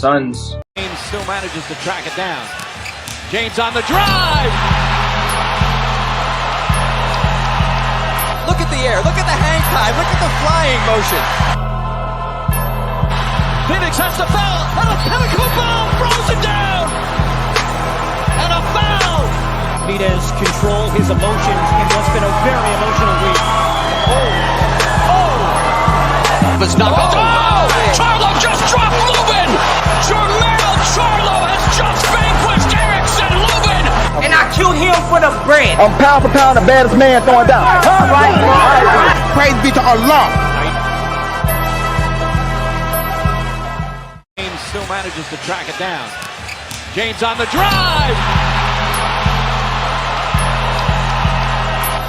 sons. James still manages to track it down. James on the drive! Look at the air, look at the hang time, look at the flying motion. Phoenix has to foul, and a pinnacle ball throws it down! And a foul! Benitez control his emotions in what's been a very emotional week. It's not Charlo just dropped Lubin! Jermel Charlo has just vanquished Erickson Lubin! And I killed him for the bread. I'm pound for pound the baddest man throwing down. Praise be to Allah. James still manages to track it down. James on the drive!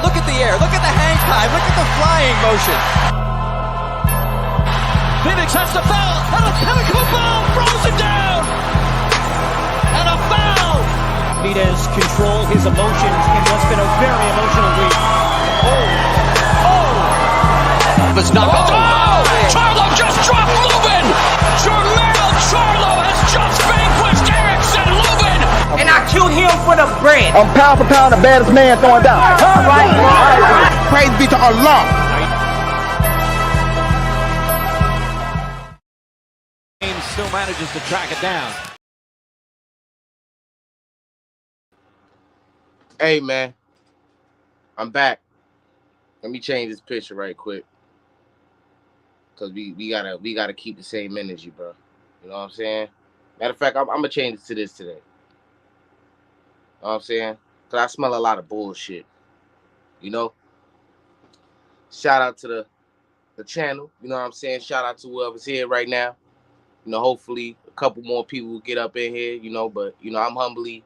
Look at the air, look at the hang time, look at the flying motion. Phoenix has to foul, and a pinnacle ball throws it down! And a foul! Benitez control his emotions in what's been a very emotional week. It's not Charlo just dropped Lubin! Jermel Charlo has just vanquished Erickson Lubin! And I killed him for the bread. I'm pound for pound the baddest man throwing down. Praise be to Allah. James still manages to track it down. Hey man, I'm back. Let me change this picture right quick, cause we gotta keep the same energy, bro. You know what I'm saying? Matter of fact, I'm gonna change it to this today. You know what I'm saying? Cause I smell a lot of bullshit. You know. Shout out to the channel. You know what I'm saying? Shout out to whoever's here right now. You know, hopefully a couple more people will get up in here. You know, but you know, I'm humbly,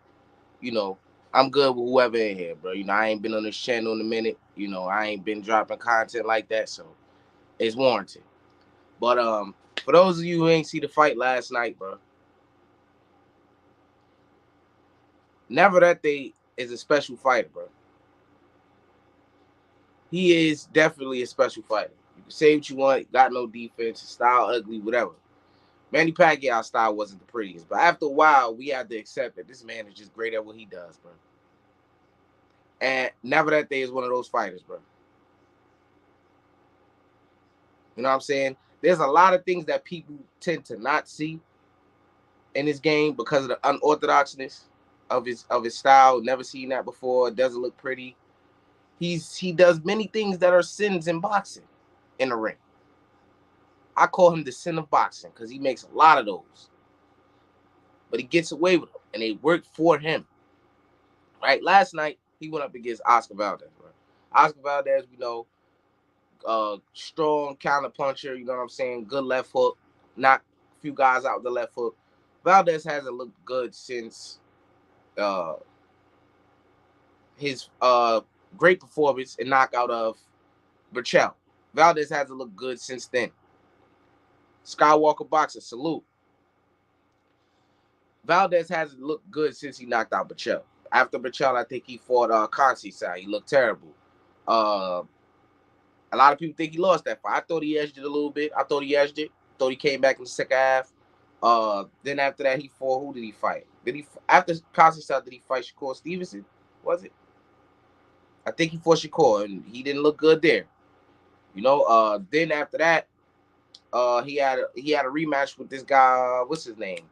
you know, I'm good with whoever in here, bro. You know, I ain't been on this channel in a minute. You know, I ain't been dropping content like that, so it's warranted. But for those of you who ain't see the fight last night, bro, Navvarrate is a special fighter, bro. He is definitely a special fighter. You can say what you want, got no defense, style ugly, whatever. Manny Pacquiao's style wasn't the prettiest, but after a while, we had to accept that this man is just great at what he does, bro. And Navvarrate is one of those fighters, bro. You know what I'm saying? There's a lot of things that people tend to not see in this game because of the unorthodoxness of his style. Never seen that before. It doesn't look pretty. He does many things that are sins in boxing in the ring. I call him the sin of boxing because he makes a lot of those. But he gets away with them, and they work for him. Right? Last night, he went up against Oscar Valdez. Right? Oscar Valdez, we know, strong counter puncher, you know what I'm saying? Good left hook. Knock a few guys out with the left hook. Valdez hasn't looked good since his great performance and knockout of Burchell. Valdez hasn't looked good since then. Skywalker boxer, salute. Valdez hasn't looked good since he knocked out Burchell. After Burchell, I think he fought Consi side. He looked terrible. A lot of people think he lost that fight. I thought he edged it a little bit. I thought he edged it. Thought he came back in the second half. Then after that, he fought. Who did he fight? After Consi side, did he fight Shakur Stevenson? Was it? I think he fought Shakur, and he didn't look good there. You know. Then after that, he had a rematch with this guy. What's his name?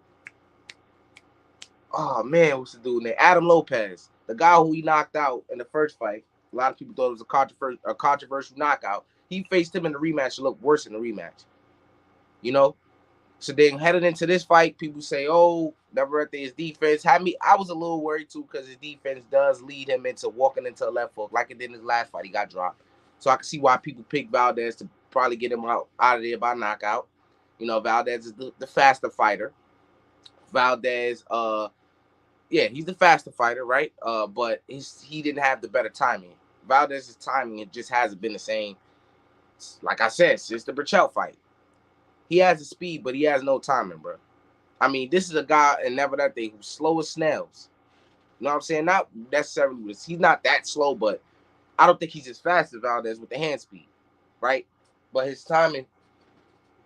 Oh man, what's the dude name? Adam Lopez, the guy who he knocked out in the first fight. A lot of people thought it was a controversial knockout. He faced him in the rematch and looked worse in the rematch. You know? So then headed into this fight, people say, oh, Navvarrate's defense had me. I was a little worried too because his defense does lead him into walking into a left hook like it did in his last fight. He got dropped. So I can see why people pick Valdez to probably get him out of there by knockout. You know, Valdez is the faster fighter. Valdez, he's the faster fighter, right? But he didn't have the better timing. Valdez's timing, it just hasn't been the same. Like I said, since the Burchell fight. He has the speed, but he has no timing, bro. I mean, this is a guy in Navvarrate who's slow as snails. You know what I'm saying? Not necessarily, he's not that slow, but I don't think he's as fast as Valdez with the hand speed, right? But his timing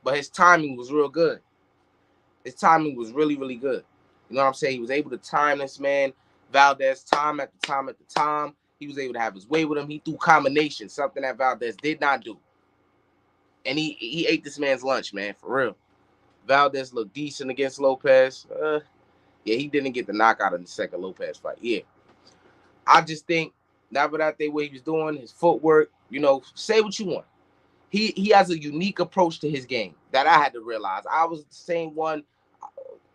was real good. His timing was really, really good. You know what I'm saying? He was able to time this man, Valdez, time at the time. He was able to have his way with him. He threw combinations, something that Valdez did not do. And he ate this man's lunch, man, for real. Valdez looked decent against Lopez. Yeah, he didn't get the knockout in the second Lopez fight. Yeah. I just think Navvarrate, what he was doing, his footwork, say what you want. He has a unique approach to his game that I had to realize. I was the same one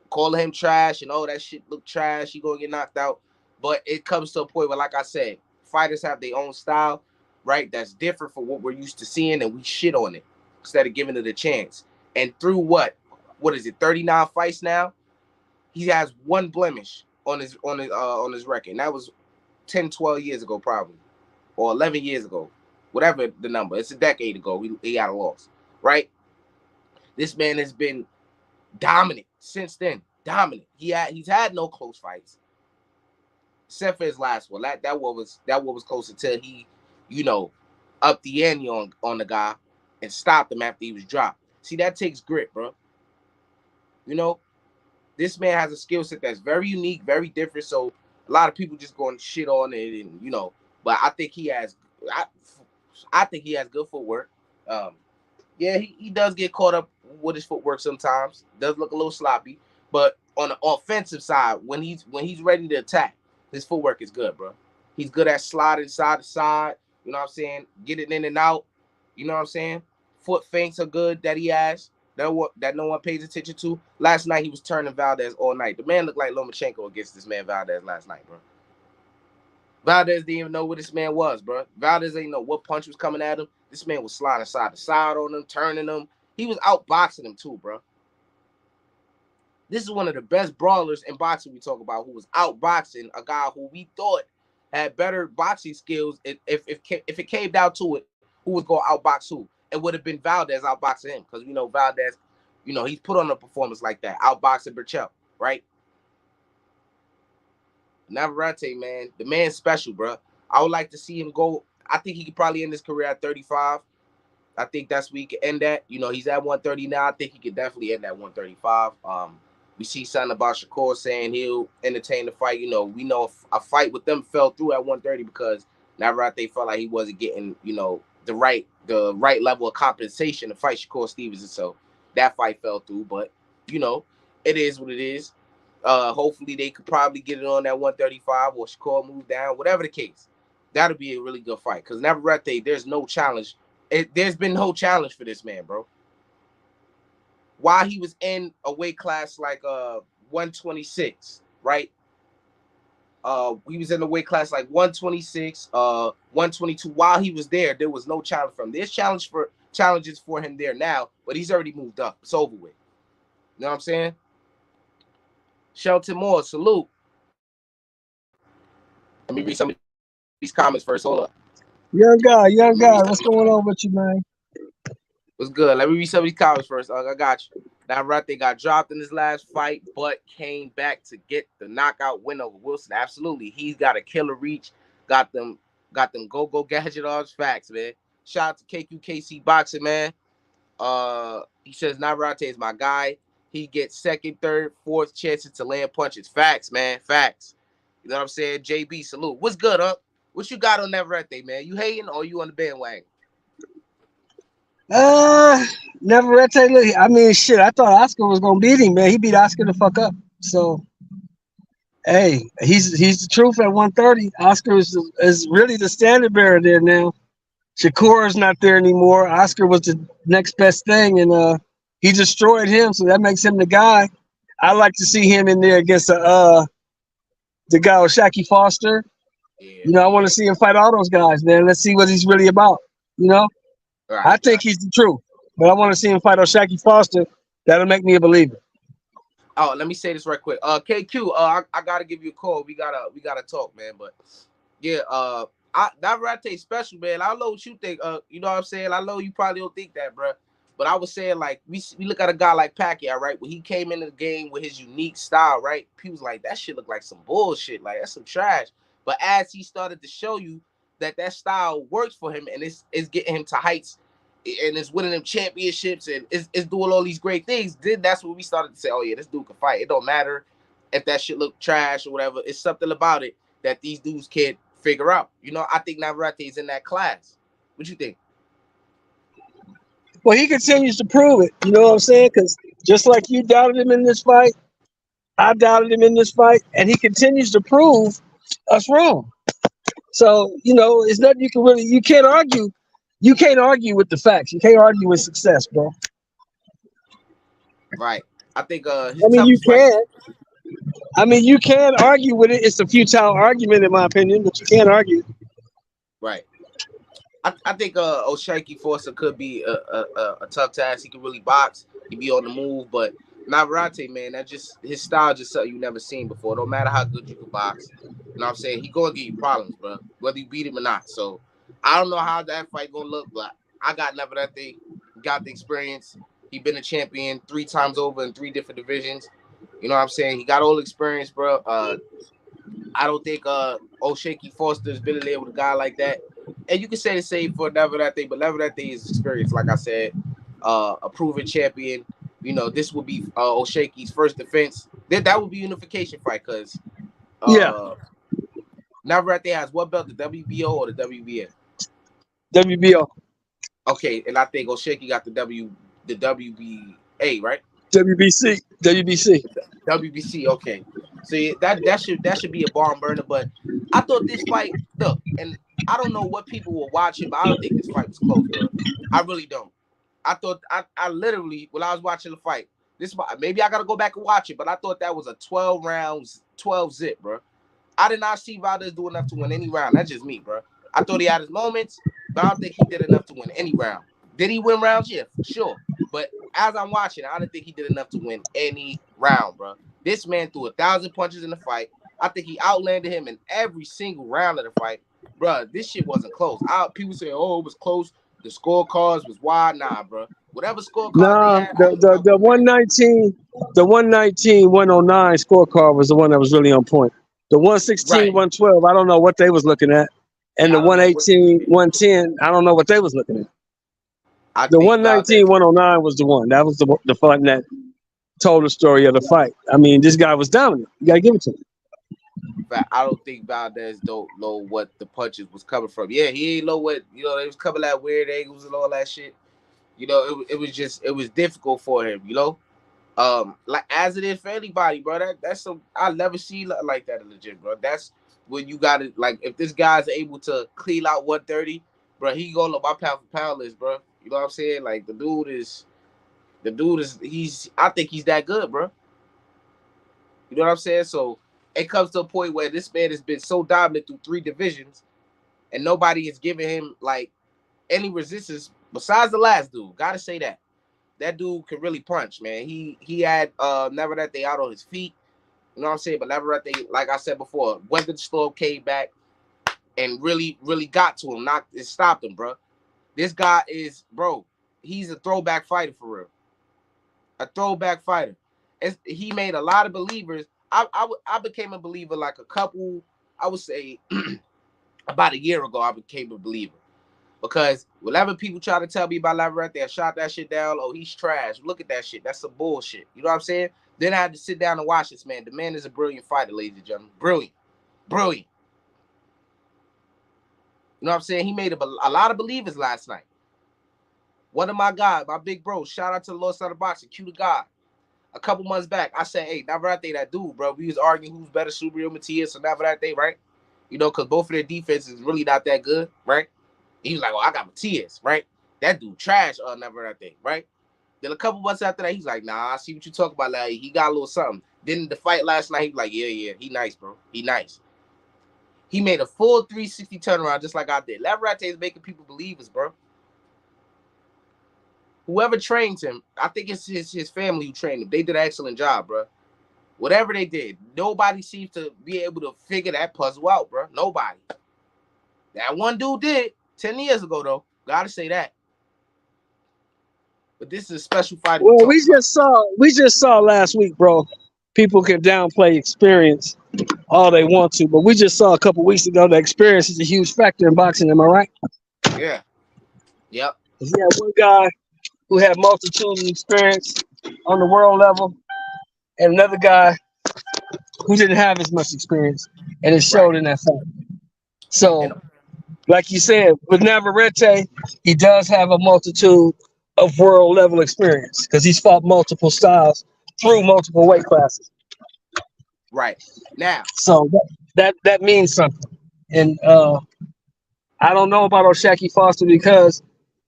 calling him trash and that shit look trash. He gonna get knocked out. But it comes to a point where, like I said, fighters have their own style, right? That's different from what we're used to seeing, and we shit on it instead of giving it a chance. And through what is it, 39 fights now? He has one blemish on his record. And that was 10, 12 years ago, probably, or 11 years ago, whatever the number. It's a decade ago. He got a loss, right? This man has been dominant since then. Dominant. He's had no close fights, except for his last one. That one was close until he, upped the ante on the guy and stopped him after he was dropped. See, that takes grit, bro. This man has a skill set that's very unique, very different. So a lot of people just going to shit on it, and but I think he has, I think he has good footwork. Yeah, he does get caught up with his footwork sometimes. Does look a little sloppy, but on the offensive side, when he's ready to attack, his footwork is good, bro. He's good at sliding side to side. You know what I'm saying? Get it in and out. You know what I'm saying? Foot feints are good that he has. That no one pays attention to. Last night he was turning Valdez all night. The man looked like Lomachenko against this man Valdez last night, bro. Valdez didn't even know where this man was, bro. Valdez didn't know what punch was coming at him. This man was sliding side to side on him, turning him. He was outboxing him too, bro. This is one of the best brawlers in boxing we talk about, who was outboxing a guy who we thought had better boxing skills. If it came down to it, who was going to outbox who? It would have been Valdez outboxing him, because Valdez, he's put on a performance like that, outboxing Burchell, right? Navvarrate, man, the man's special, bro. I would like to see him go. I think he could probably end his career at 35. I think that's where he could end at. He's at 130 now. I think he could definitely end at 135. We see something about Shakur saying he'll entertain the fight. We know a fight with them fell through at 130 because Navvarrate felt like he wasn't getting, the right level of compensation to fight Shakur Stevenson. So that fight fell through. But, it is what it is. Hopefully they could probably get it on that 135 or Shakur move down, whatever the case. That'll be a really good fight, because Navvarrate, there's no challenge. There's been no challenge for this man, bro. While he was in a weight class like 126, right? He was in the weight class like 126, 122. While he was there was no challenge for him. There's challenges for him there now, but he's already moved up. It's over with. You know what I'm saying? Shelton Moore, salute. Let me read some of these comments first. Hold up. Young guy, what's going on with you, man? What's good? Let me read some of these comments first. I got you. Navvarrate got dropped in his last fight, but came back to get the knockout win over Wilson. Absolutely. He's got a killer reach. Got them go gadget odds. Facts, man. Shout out to KQKC Boxing, man. He says Navvarrate is my guy. He gets second, third, fourth chances to land punches. Facts, man. Facts. You know what I'm saying? JB, salute. What's good, huh? What you got on Navvarrate, man? You hating or you on the bandwagon? Navvarrate, look, I mean, shit, I thought Oscar was gonna beat him, man. He beat Oscar the fuck up. So, hey, he's the truth at 130. Oscar is really the standard bearer there now. Shakur is not there anymore. Oscar was the next best thing, and he destroyed him, so that makes him the guy. I like to see him in there against the guy with Shaky Foster. Yeah, I want to see him fight all those guys, man. Let's see what he's really about. Right, I think he's the truth, but I want to see him fight Shaky Foster. That'll make me a believer. Oh, let me say this right quick. KQ, I gotta give you a call. We gotta talk, man. But yeah, Navvarrate special, man. I know what you think. You know what I'm saying? I know you probably don't think that, bro. But I was saying, like, we look at a guy like Pacquiao, right? When he came into the game with his unique style, right? People's like, that shit look like some bullshit. Like, that's some trash. But as he started to show you that style works for him and it's getting him to heights, and it's winning them championships and it's doing all these great things, then that's when we started to say, oh yeah, this dude can fight. It don't matter if that shit look trash or whatever. It's something about it that these dudes can't figure out. You know, I think Navvarrate is in that class. What you think? Well, he continues to prove it. You know what I'm saying? Because just like you doubted him in this fight, I doubted him in this fight, and he continues to prove us wrong. So, you know, it's nothing you can't argue. You can't argue with the facts. You can't argue with success, bro. Right. I think his I mean, you toughest fight. can. I mean, you can argue with it. It's a futile argument, in my opinion, but you can't argue. Right. I think O'Shaquie Foster could be a tough task. He can really box. He be on the move, but Navvarrate, man, that just his style just something you never seen before. No matter how good you can box, you know what I'm saying? He gonna give you problems, bro, whether you beat him or not. So I don't know how that fight gonna look, but I got Navvarrate, got the experience. He been a champion 3 times over in 3 different divisions. You know what I'm saying? He got all the experience, bro. I don't think O'Shaquie Foster's been in there with a guy like that. And you can say the same for Navvarrate, but Navvarrate is experienced, like I said, a proven champion. You know, this would be O'Shaquie's first defense. That would be a unification fight because Navvarrate has what belt, the WBO or the WBA? WBO. Okay, and I think O'Shaquie got the WBA, right? WBC. WBC, okay. See, that should be a barn burner, but I thought this fight, look, and I don't know what people were watching, but I don't think this fight was close, bro. I really don't. I thought I literally, when I was watching the fight, maybe I gotta go back and watch it, but I thought that was a 12 rounds, 12 zip, bro. I did not see Valdez do enough to win any round. That's just me, bro. I thought he had his moments, but I don't think he did enough to win any round. Did he win rounds? Yeah, for sure. But as I'm watching, I didn't think he did enough to win any round, bro. This man threw 1,000 punches in the fight. I think he outlanded him in every single round of the fight. Bro, this shit wasn't close. People say, oh, it was close. The scorecards was wide. Nah, bro. Whatever scorecard Nah, they had. the 119, the 119, 109 scorecard was the one that was really on point. The 116, Right. 112, I don't know what they was looking at. And the 118, 110, I don't know what they was looking at. The 119, 109 was the one. That was the fight that told the story of the fight. I mean, this guy was dominant. You got to give it to him. But I don't think Valdez don't know what the punches was coming from. Yeah, he ain't know what, you know, they was coming at weird angles and all that shit. You know, it was difficult for him, you know? Like as it is for anybody, bro. That's I never see like that in the gym, bro. That's when you got it. Like if this guy's able to clean out 130, bro, he go on my pound for pound list, bro. You know what I'm saying? Like the dude is I think he's that good, bro. You know what I'm saying? So it comes to a point where this man has been so dominant through 3 divisions, and nobody is giving him like any resistance besides the last dude. Gotta say that. That dude can really punch, man. He had Navvarrate out on his feet. You know what I'm saying? But Navvarrate, like I said before, weathered the storm, came back, and really, really got to him. It stopped him, bro. This guy is, bro, he's a throwback fighter for real. A throwback fighter. He made a lot of believers. I became a believer like I would say about a year ago, I became a believer. Because whenever people try to tell me about Navvarrate, I shot that shit down. Oh, he's trash. Look at that shit. That's some bullshit. You know what I'm saying? Then I had to sit down and watch this man. The man is a brilliant fighter, ladies and gentlemen. Brilliant. Brilliant. You know what I'm saying? He made a lot of believers last night. One of my guys, my big bro, shout out to the Lord Side of Boxing, Q the God. A couple months back, I said, hey, Navvarrate, that dude, bro. We was arguing who's better, Subriel Matias or Navvarrate, right? You know, because both of their defense is really not that good, right? He was like, well, I got Matias, right? That dude trash Navvarrate, right? Then a couple months after that, he's like, nah, I see what you talk about. Like, he got a little something. Then the fight last night, he was like, yeah, he nice, bro. He nice. He made a full 360 turnaround just like I did. Navvarrate is making people believers, bro. Whoever trains him, I think it's his family who trained him. They did an excellent job, bro. Whatever they did, nobody seems to be able to figure that puzzle out, bro. Nobody. That one dude did 10 years ago, though. Gotta say that. But this is a special fight. Well, we just saw last week, bro. People can downplay experience all they want to, but we just saw a couple weeks ago that experience is a huge factor in boxing. Am I right? Yeah. Yep. You had one guy who had multitudes of experience on the world level, and another guy who didn't have as much experience, and it Right. showed in that fight. So, And like you said, with Navvarrate, he does have a multitude of world level experience because he's fought multiple styles through multiple weight classes. right now, So that means something. And I don't know about O'Shaquie Foster because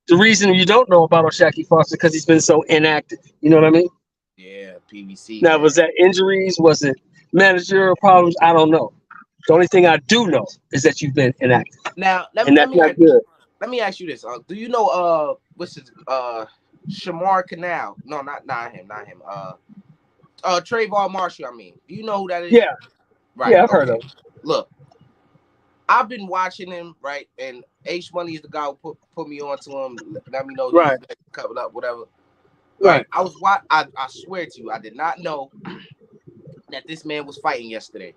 the reason you don't know about O'Shaquie Foster because he's been so inactive. You know what I mean? yeah, PVC Now, was man. that injuries? Was it managerial problems? I don't know. The only thing I do know is that you've been inactive, Now and that's not good. let me ask you this. Do you know what's his Shamar Canal? No, not him, not him. Trayvon Marshall. I mean, do you know who that is? Yeah, Right. yeah, I've heard of Okay. it. Look, I've been watching him, right? And H Money is the guy who put me on to him. Let me know he's Right, covered up, whatever. Right. right. I swear to you, I did not know that this man was fighting yesterday.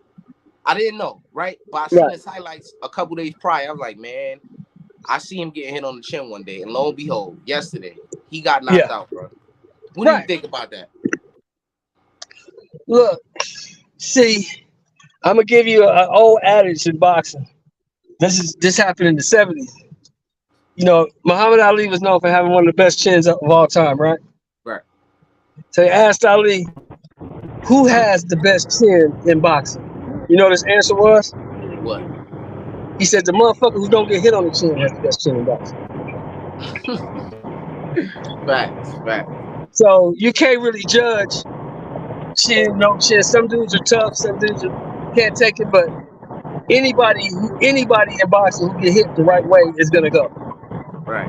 I didn't know, right? But I seen Right. his highlights a couple days prior. I was like, man, I see him getting hit on the chin one day, and lo and behold, yesterday he got knocked Yeah, out, bro. What do you right. think about that? Look, see, I'm gonna give you an old adage in boxing. This happened in the '70s. You know, Muhammad Ali was known for having one of the best chins of all time, right? Right. So they asked Ali, who has the best chin in boxing? You know what his answer was? What? He said the motherfucker who don't get hit on the chin has the best chin in boxing. Facts. Facts. So you can't really judge chin, no chin. Some dudes are tough, some dudes can't take it, but anybody in boxing who get hit the right way is gonna go. Right.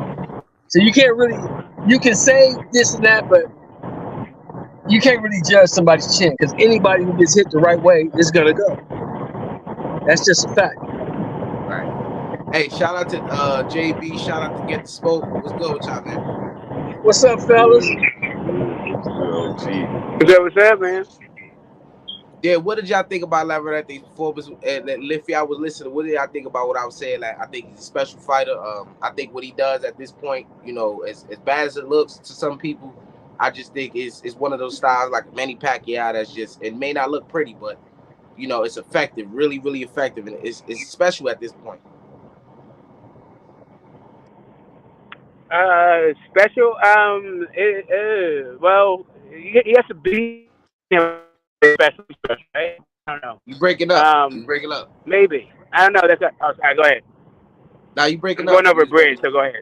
So you can't really, you can say this and that, but you can't really judge somebody's chin because anybody who gets hit the right way is gonna go. That's just a fact. Right. Hey, shout out to JB. Shout out to Get the Smoke. What's good with y'all, man? What's up, fellas? What's up, man? Yeah, what did y'all think about Navvarrate performance? And Liffy, I was listening. What did y'all think about what I was saying? Like, I think he's a special fighter. I think what he does at this point, you know, as bad as it looks to some people, I just think it's one of those styles like Manny Pacquiao that's just, it may not look pretty, but you know, it's effective, really, really effective, and it's special at this point. Special. Well, he has to be special, right? I don't know. You breaking up? You breaking up? Maybe. I don't know. Oh, sorry. Go ahead. Now you I'm breaking going up. over a bridge, so go ahead.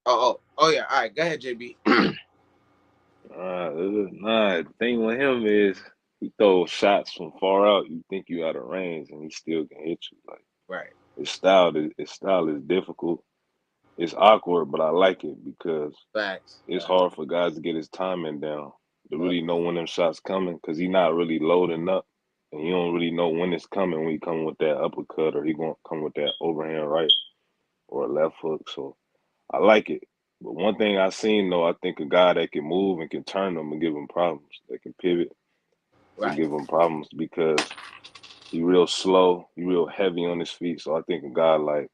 Oh yeah. All right, go ahead, JB. The thing with him is he throws shots from far out. You think you out of range, and he still can hit you. Like Right. his style is difficult. It's awkward, but I like it because Facts. it's hard for guys to get his timing down to really know when them shots coming because he not really loading up, and you don't really know when it's coming when he come with that uppercut or he gonna come with that overhand right or a left hook. So I like it. But one thing I seen though, I think a guy that can move and can turn them and give him problems, that can pivot will Right. give him problems because he real slow, he real heavy on his feet. So I think a guy like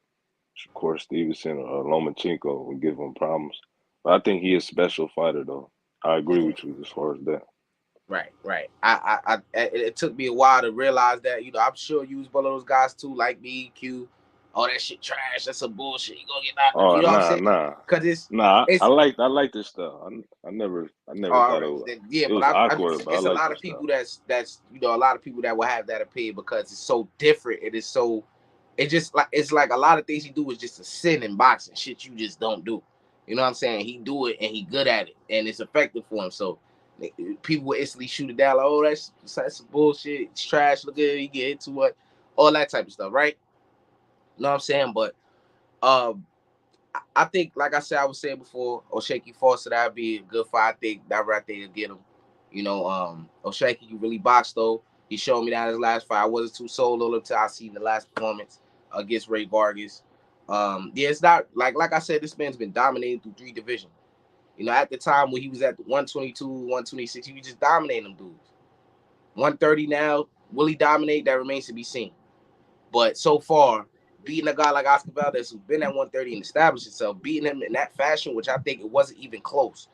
Shakur Stevenson or Lomachenko will give him problems. But I think he is a special fighter though. I agree with you as far as that. Right. It took me a while to realize that. You know, I'm sure you was one of those guys too, like me, Q. Oh, that shit trash. That's some bullshit. You gonna get knocked. Oh You know what I'm saying? nah. Because Nah, I it's like this stuff. I never all thought right. Yeah, it but was awkward, but I it's a like lot this of people stuff. that's you know, a lot of people that will have that opinion because it's so different. It is so. It's like a lot of things he do is just a sin in boxing. Shit you just don't do. You know what I'm saying? He do it and he good at it and it's effective for him. So people will instantly shoot it down like, oh, that's some bullshit. It's trash. Look at it. You get into it. All that type of stuff, right? You know what I'm saying? But I think, like I said, I was saying before, O'Shaquie Foster, that'd be a good fight. I think that right there to get him. You know, O'Shaquie, you really boxed though. He showed me that in his last fight. I wasn't too sold on him until I seen the last performance against Ray Vargas. Yeah, it's not like I said, this man's been dominating through 3 divisions. You know, at the time when he was at 122, 126, he was just dominating them dudes. 130 now, will he dominate? That remains to be seen. But so far, beating a guy like Oscar Valdez, who's been at 130 and established himself, beating him in that fashion, which I think it wasn't even close.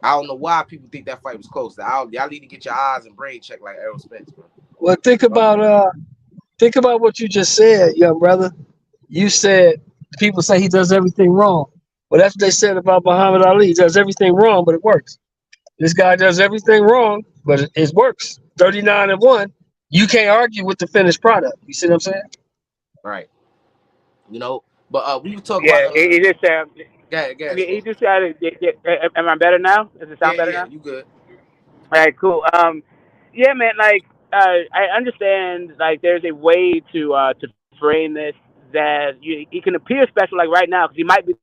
I don't know why people think that fight was close. Y'all need to get your eyes and brain checked like Errol Spence, bro. Well, think about what you just said, young brother. You said people say he does everything wrong. Well, that's what they said about Muhammad Ali. He does everything wrong, but it works. This guy does everything wrong, but it works. 39-1. You can't argue with the finished product. You see what I'm saying? Right. You know, but we were talking Yeah, about. he just He just am I better now? Does it sound better now? You good? All right, cool. Yeah, man. Like, I understand. Like, there's a way to frame this that he can appear special, like right now, because he might be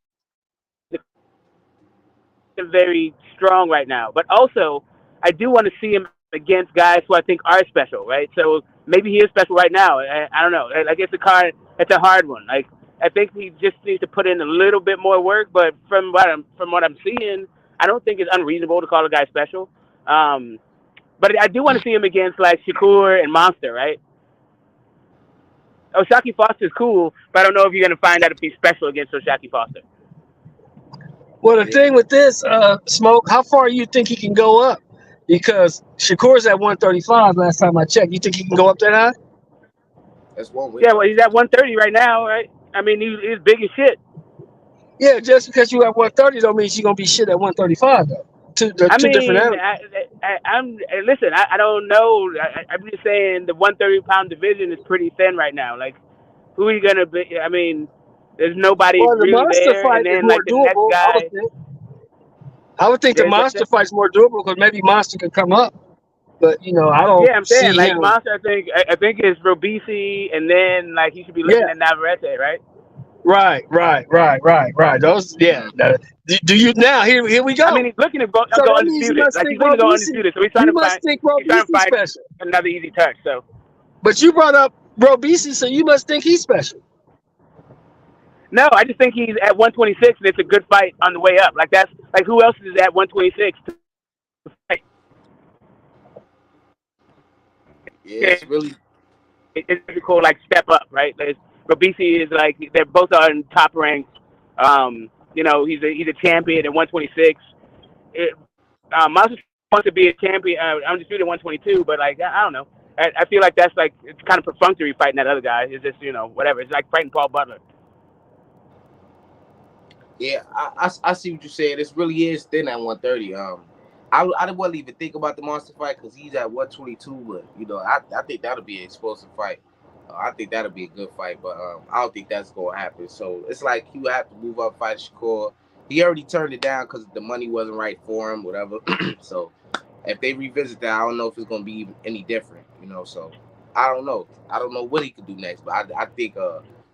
very strong right now. But also, I do want to see him against guys who I think are special, right? So maybe he is special right now. I don't know. Like, it's a hard one. Like, I think he just needs to put in a little bit more work. But from what I'm seeing, I don't think it's unreasonable to call a guy special. But I do want to see him against like Shakur and Monster, right? O'Shaquie Foster's cool, but I don't know if you're gonna find out if he's special against O'Shaquie Foster. Well, the thing with this, Smoke, how far you think he can go up? Because Shakur's at 135 last time I checked. You think he can go up that high? That's one way. Yeah, well, he's at 130 right now, right? I mean, he's big as shit. Yeah, just because you at 130 don't mean you're gonna be shit at 135 though. Two different areas. Listen, I don't know. I'm just saying the 130-pound division is pretty thin right now. Like, who are you gonna be? I mean, there's nobody Well, the really monster there, fight and is then more like the doable. next guy. I would think the monster fight's more doable because maybe Monster could come up, but I don't. Yeah, I'm saying see like him. Monster. I think it's Robisi, and then like he should be looking at Navvarrate, right? Right. Those, yeah. Do you now? Here we go. I mean, he's looking to go, So go that means undisputed. Like he's looking to go undisputed. So he's trying to find special. another easy touch. So, but you brought up Robisi, so you must think he's special. No, I just think he's at 126, and it's a good fight on the way up. Like that's like who else is at 126 to fight? Yeah, it's really. It's cool. Like step up, right? Robisi is like they're both on top ranks. He's a champion at 126. Monster wants to be a champion. Undisputed at 122, but like I don't know. I feel like that's like it's kind of perfunctory fighting that other guy. It's just whatever. It's like fighting Paul Butler. Yeah, I see what you're saying. This really is thin at 130. I wouldn't even think about the Monster fight because he's at 122, but I think that'll be an explosive fight. I think that'll be a good fight, but I don't think that's going to happen. So it's like he would have to move up, fight Shakur. He already turned it down because the money wasn't right for him, whatever. So if they revisit that, I don't know if it's going to be any different, So I don't know. I don't know what he could do next, but I think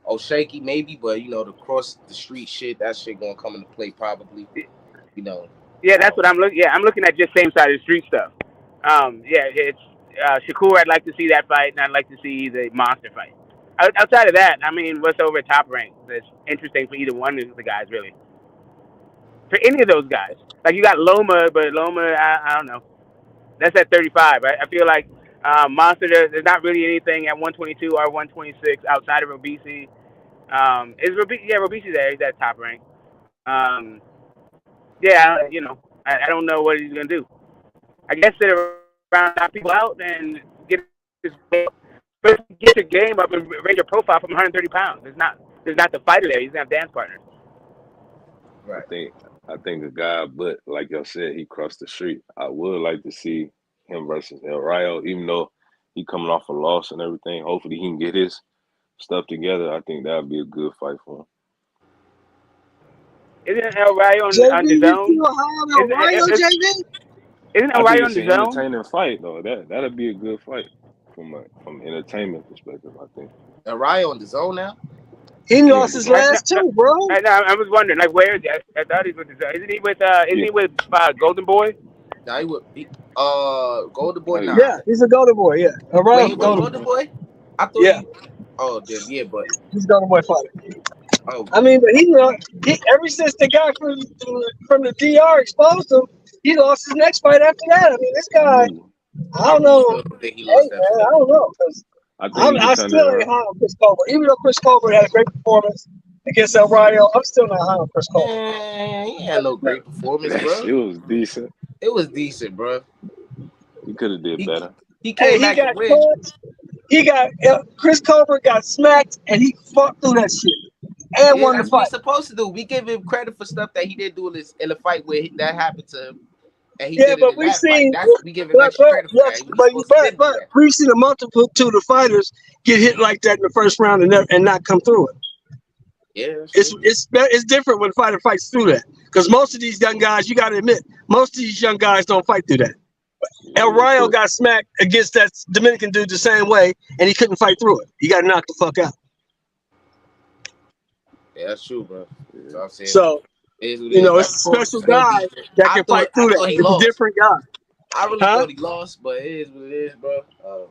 O'Shaquie maybe, but the cross the street shit, that shit going to come into play probably, Yeah, that's what I'm looking. Yeah, I'm looking at just same side of the street stuff. It's Shakur. I'd like to see that fight, and I'd like to see the Monster fight. Outside of that, I mean, what's over top rank that's interesting for either one of the guys, really? For any of those guys, like you got Loma, but Loma, I don't know. That's at 35. I feel like Monster. There's not really anything at 122 or 126 outside of Robisi. Is Robisi? Yeah, Robisi's there. He's at top rank. I don't know what he's gonna do. I guess sit around, knock people out, and get your game up and raise your profile from 130 pounds. There's not the fighter there. He's gonna have dance partners. Right. I think a guy, but like y'all said, he crossed the street. I would like to see him versus El Rayo, even though he coming off a loss and everything. Hopefully he can get his stuff together. I think that would be a good fight for him. Isn't El Rayo on the zone? Isn't El Rayo on the zone? It's an entertaining fight though. That'll be a good fight from an entertainment perspective. I think. El Rayo on the zone now. He lost his last two, bro. I was wondering, like, where is he? I thought he was with the zone. Isn't he with Golden Boy? Nah, he would be Golden Boy. Nah. Yeah, he's a Golden Boy. Yeah, El Rayo Golden Boy. I thought. Yeah. But he's a Golden Boy fighter. Oh. I mean, but he ever since the guy from the DR exposed him, he lost his next fight after that. I mean, this guy, I don't know. I think he lost that fight. I don't know. I think he can I turn it still ain't high around. on Chris Colbert. Even though Chris Colbert had a great performance against El Rayo, I'm still not high on Chris Colbert. Man, he had no great performance, That bro. shit was decent. It was decent, bro. He could have did He better. he Hey, came he back to got win. punched. Chris Colbert got smacked, and he fought through that shit and Yeah, won the that's what fight. he's supposed to do. We give him credit for stuff that he didn't do in the fight where that happened to him, and he Yeah, did it but in we've that fight. seen, We give him extra credit for that. yes, He's supposed to did do but that. we've seen a multitude of fighters get hit like that in the first round and not come through it. Yeah, that's true. It's different when a fighter fights through that, because most of these young guys, you got to admit, most of these young guys don't fight through that. El Yeah, Rayo but got smacked against that Dominican dude the same way, and he couldn't fight through it. He got knocked the fuck out. Yeah, that's true, bro. That's what I'm saying. So, It is what it is. That it's a performance special is still guy decent. that can fight I through thought that. he It's a lost. different guy. I really Huh? thought he lost, but it is what it is, bro.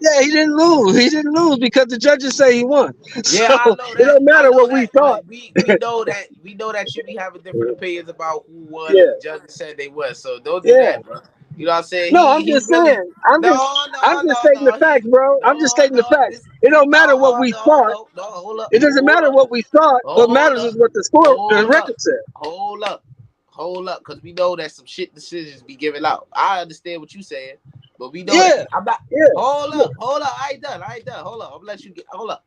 Yeah, he didn't lose. He didn't lose because the judges say he won. So Yeah, I know it that. don't matter what we thought. But we know that you be having different opinions about who won Yeah, and the judges said they won. So don't do yeah. that, bro. You know what I'm saying? No, I'm He just really saying. I'm just stating the facts, bro. I'm just stating the facts. It don't matter what we thought. no. It doesn't matter what we thought. What matters is what the record said. Hold up, because we know that some shit decisions be given out. I understand what you saying, but we know Yeah, that. I'm not. yeah. Hold up. I ain't done. Hold up. I'm gonna let you get. Hold up.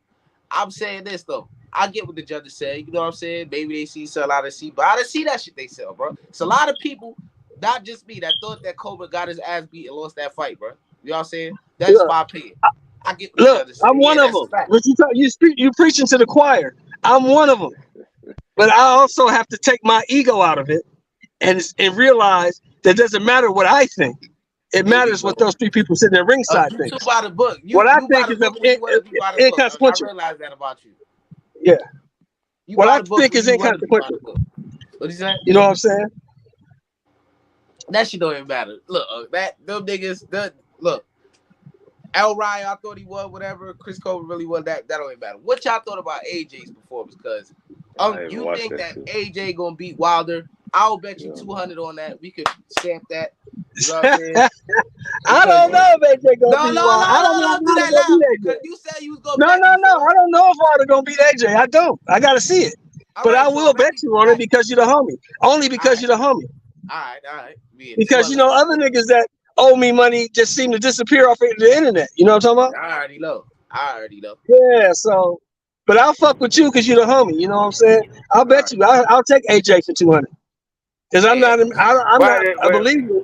I'm saying this though. I get what the judges say. You know what I'm saying? Maybe they see sell out of see, but I didn't see that shit they sell, bro. It's a lot of people, not just me, that thought that Cobra got his ass beat and lost that fight, bro. You know what I'm saying? That's Look, my opinion. I get what the look, judges say. I'm one Yeah, of that's a them. fact. But you preaching to the choir. I'm one of them. But I also have to take my ego out of it and realize that it doesn't matter what I think. It There we matters what go. those three people sitting there ringside You think. too by the book. What I You by think the is book when you want to be by the book. I inconsequential. realize that about you. Yeah. You What by I the book think when is you want to be by inconsequential. the book. What you say? You know what I'm saying? That shit don't even matter. Look, them niggas. Look, El Ryan, I thought he won. Whatever. Chris Cole really won. That don't even matter. What y'all thought about AJ's performance? Because I haven't you watched think that that shit. AJ gonna beat Wilder? I'll bet you Yeah, 200 on that. We could stamp that. You know what I'm saying? I Because don't know if AJ gonna no, beat Wilder. I don't know if don't do Wilder that gonna now. beat AJ. Because you said you was gonna No, bet no, me no. for I it. don't know if Wilder gonna beat AJ. I don't. I gotta see it. All But right, I so will bet you on it because you're the homie. Only because you're the homie. All right. We at Because 200. other niggas that owe me money just seem to disappear off the internet. You know what I'm talking about? I already know. Yeah. So, but I'll fuck with you because you're the homie. You know what I'm saying? I'll All bet right. you. I'll take AJ for 200 because I'm Yeah. not. I'm not a believer.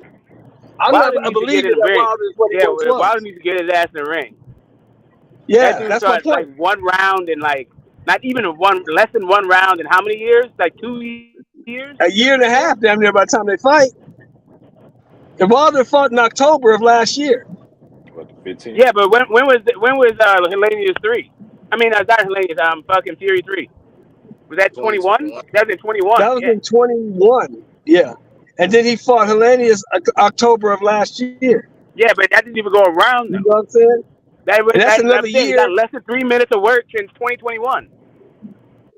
I'm not Wilder a needs to get believer in the that ring. Wilder is what he Yeah, once was. Wilder needs to get his ass in the ring. That Yeah, dude that's my started like point. one round in like not even less than one round in how many years? Like 2 years? A year and 3 a years? half, damn near, by the time they fight. And Wilder fought in October of last year. what, the 15th? Yeah, but when was Hellenius 3? I mean, not Hellenius. Fucking Fury 3. Was that 21? 2021. That was in 21. That was Yeah. in 21. Yeah. And then he fought Hellenius October of last year. Yeah, but that didn't even go around You know though. what I'm saying? And that's another I'm saying he year. got less than 3 minutes of work since 2021.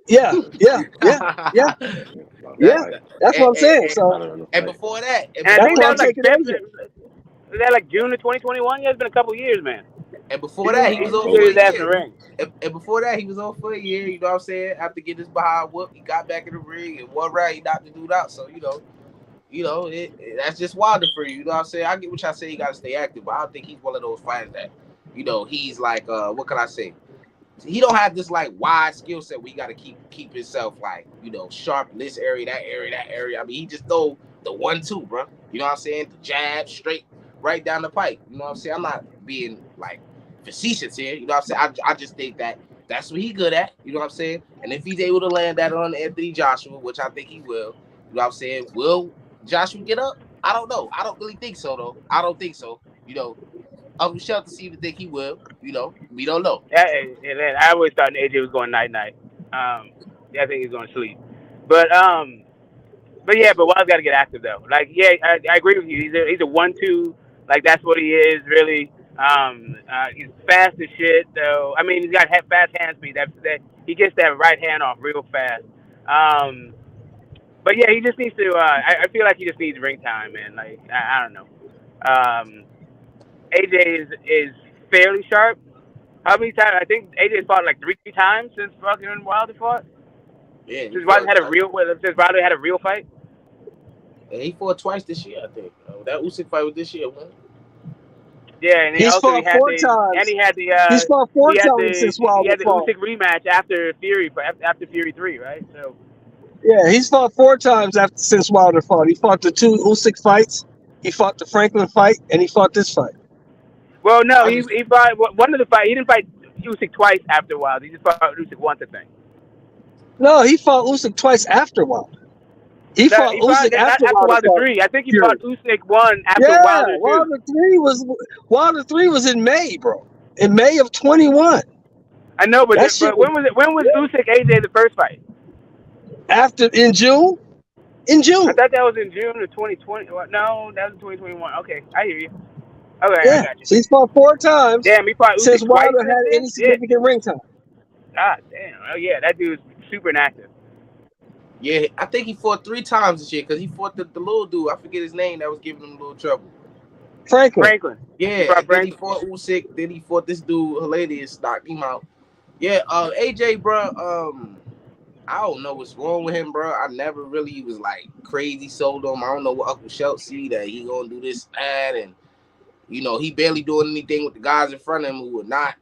Yeah, yeah, yeah, yeah, Yeah, a lot of yeah. That's fight. the That's what I'm saying. So Not enough and fight. before that, And I that's think why that I'm was like taking AJ. Was that like June of 2021? Yeah, it's been a couple years, man. before that, he He was needs to on get for October. a his ass in the year. ring. And before that, he was on for a year. You know what I'm saying? After getting his behind whooped, he got back in the ring and one round he knocked the dude out. So that's just Wilder for you. You know what I'm saying? I get what y'all say. You gotta stay active, but I don't think he's one of those fighters that, he's like, what can I say? He don't have this like wide skill set where you gotta keep himself like, sharp in this area, that area. I mean, he just throw the 1-2, bro. You know what I'm saying? The jab straight right down the pipe. You know what I'm saying? I'm not being like facetious here. You know what I'm saying? I just think that that's what he good at. You know what I'm saying? And if he's able to land that on Anthony Joshua, which I think he will, you know what I'm saying? Will Joshua get up? I don't know. I don't really think so, though. I don't think so. Uncle Shelton seems to think he will. We don't know. And then I always thought AJ was going night. Yeah, I think he's going to sleep. But Wild's got to get active though. Like, yeah, I agree with you. He's a 1-2. Like that's what he is really. He's fast as shit though. I mean, he's got fast hand speed. That he gets that right hand off real fast. But yeah, he just needs to. I feel like he just needs ring time, man. Like I don't know. AJ is fairly sharp, How many times? I think AJ fought like 3 times since fucking Wilder fought. Yeah, he Since Wilder fought. had a real fight. And he fought twice this year, I think. That Usyk fight was this year, wasn't it? Yeah, and he He's also fought four times. he had the He's fought four times since Wilder fought. Usyk rematch after Fury 3, right? So Yeah, he's fought four times since Wilder fought. He fought the 2 Usyk fights. He fought the Franklin fight, and he fought this fight. well, no, I he just, he fought one of the fight. He didn't fight Usyk twice after Wilder. He just fought Usyk once, I think. No, he fought Usyk twice after Wilder. He No, fought he fought Usyk not after after Wilder Wilder fought 3. I think he Fury. fought Usyk 1 after Yeah, Wilder 2. Wilder 3 was in May, bro. In May of 21. I know, but That shit was when was Usyk AJ the first fight? in June. In I June. thought that was in June of 2020. No, that was in 2021. Okay, I hear you. Okay, I Yeah. got you. So he's fought four times Damn, he fought since Usyk twice Wilder since had then? any significant ring time. God damn. Oh yeah, that dude's super inactive. yeah, I think he fought 3 times this year because he fought the little dude. I forget his name that was giving him a little trouble. Franklin. Yeah, He fought and then he Franklin. fought Usyk. Then he fought this dude, Hilarious, knocked him out. Yeah, AJ, bro. I don't know what's wrong with him, bro. I never really was like crazy sold on him. I don't know what Uncle Schultz see that he gonna do this, that, and he barely doing anything with the guys in front of him who are not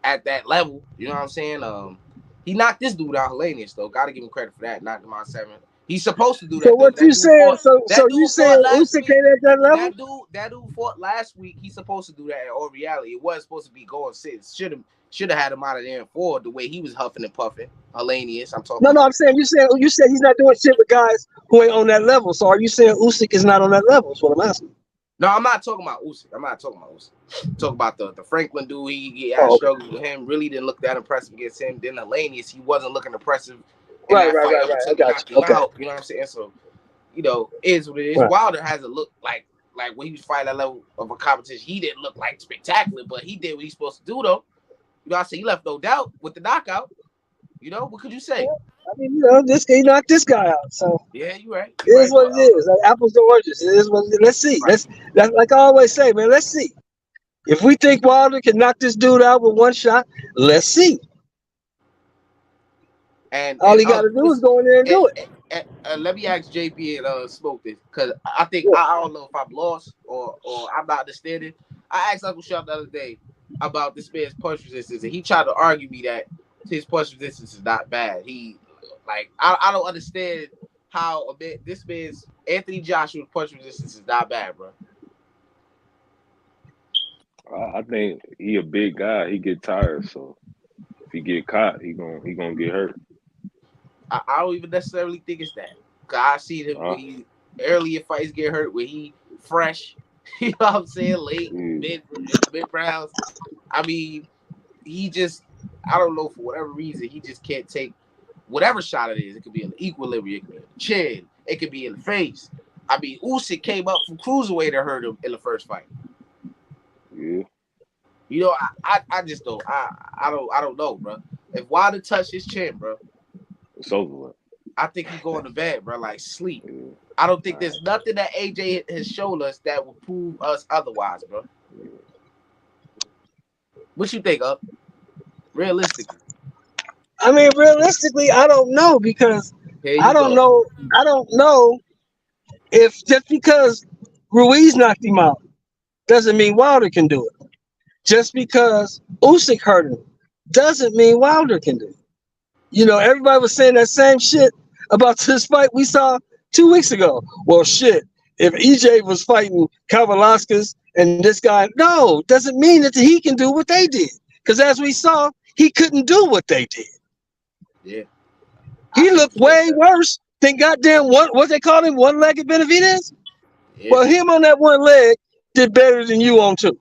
at that level. You know what I'm saying? He knocked this dude out, Hilarious, though. Gotta give him credit for that. Knocked him out 7. He's supposed to do that. So what That you dude saying? fought- that So dude you fought saying last Usyk week. ain't at that level? That dude fought last week. He's supposed to do that in all reality. It wasn't supposed to be going 6. Should have had him out of there in 4 the way he was huffing and puffing. Hellenius, I'm talking. No, I'm saying you said he's not doing shit with guys who ain't on that level. So are you saying Usyk is not on that level? That's what I'm asking. No, I'm not talking about Usyk. I'm talking about the Franklin dude. He had Oh, okay. struggles with him. Really didn't look that impressive against him. Then Hellenius, he wasn't looking impressive in Right. that fight I until he got knocked you. him Okay. out. You know what I'm saying? So, is what it is. Right. Wilder hasn't looked like when he was fighting that level of a competition, he didn't look like spectacular, but he did what he's supposed to do, though. I said he left no doubt with the knockout. What could you say? I mean, he knocked this guy out. So Yeah, you're right. it is what it is. Like apples to oranges. It is what it is. Let's see. Right. That's like I always say, man. Let's see. If we think Wilder can knock this dude out with one shot, let's see. And all he got to do is go in there and do it. Let me ask JP and Smoke this, because I think I don't know if I'm lost or I'm not understanding. I asked Uncle Sharp the other day about this man's punch resistance, and he tried to argue me that his punch resistance is not bad. I don't understand how this man's Anthony Joshua's punch resistance is not bad, bro. I think he a big guy. He get tired, so if he get caught, he gonna get hurt. I don't even necessarily think it's that. Cause I see him when he earlier fights get hurt when he fresh. You know what I'm saying? Late mid rounds. I mean, I don't know, for whatever reason, he just can't take whatever shot it is. It could be an equilibrium, it could be in the chin, it could be in the face. I mean, Usyk came up from cruiserweight and hurt him in the first fight. Yeah. I just don't. I don't know, bro. If Wilder touched his chin, bro, it's over with. I think he's going to bed, bro, like sleep. Yeah. I don't think there's nothing that AJ has shown us that will prove us otherwise, bro. Yeah. What you think, Up? Realistically. I mean, realistically, I don't know, because I don't know if just because Ruiz knocked him out doesn't mean Wilder can do it. Just because Usyk hurt him doesn't mean Wilder can do it. Everybody was saying that same shit about this fight we saw 2 weeks ago. Well, shit, if EJ was fighting Kavaliauskas and this guy, no, doesn't mean that he can do what they did. Because as we saw, he couldn't do what they did. Yeah. He looked way worse than goddamn what they call him, one-legged Benavidez. Yeah. Well, him on that one leg did better than you on two.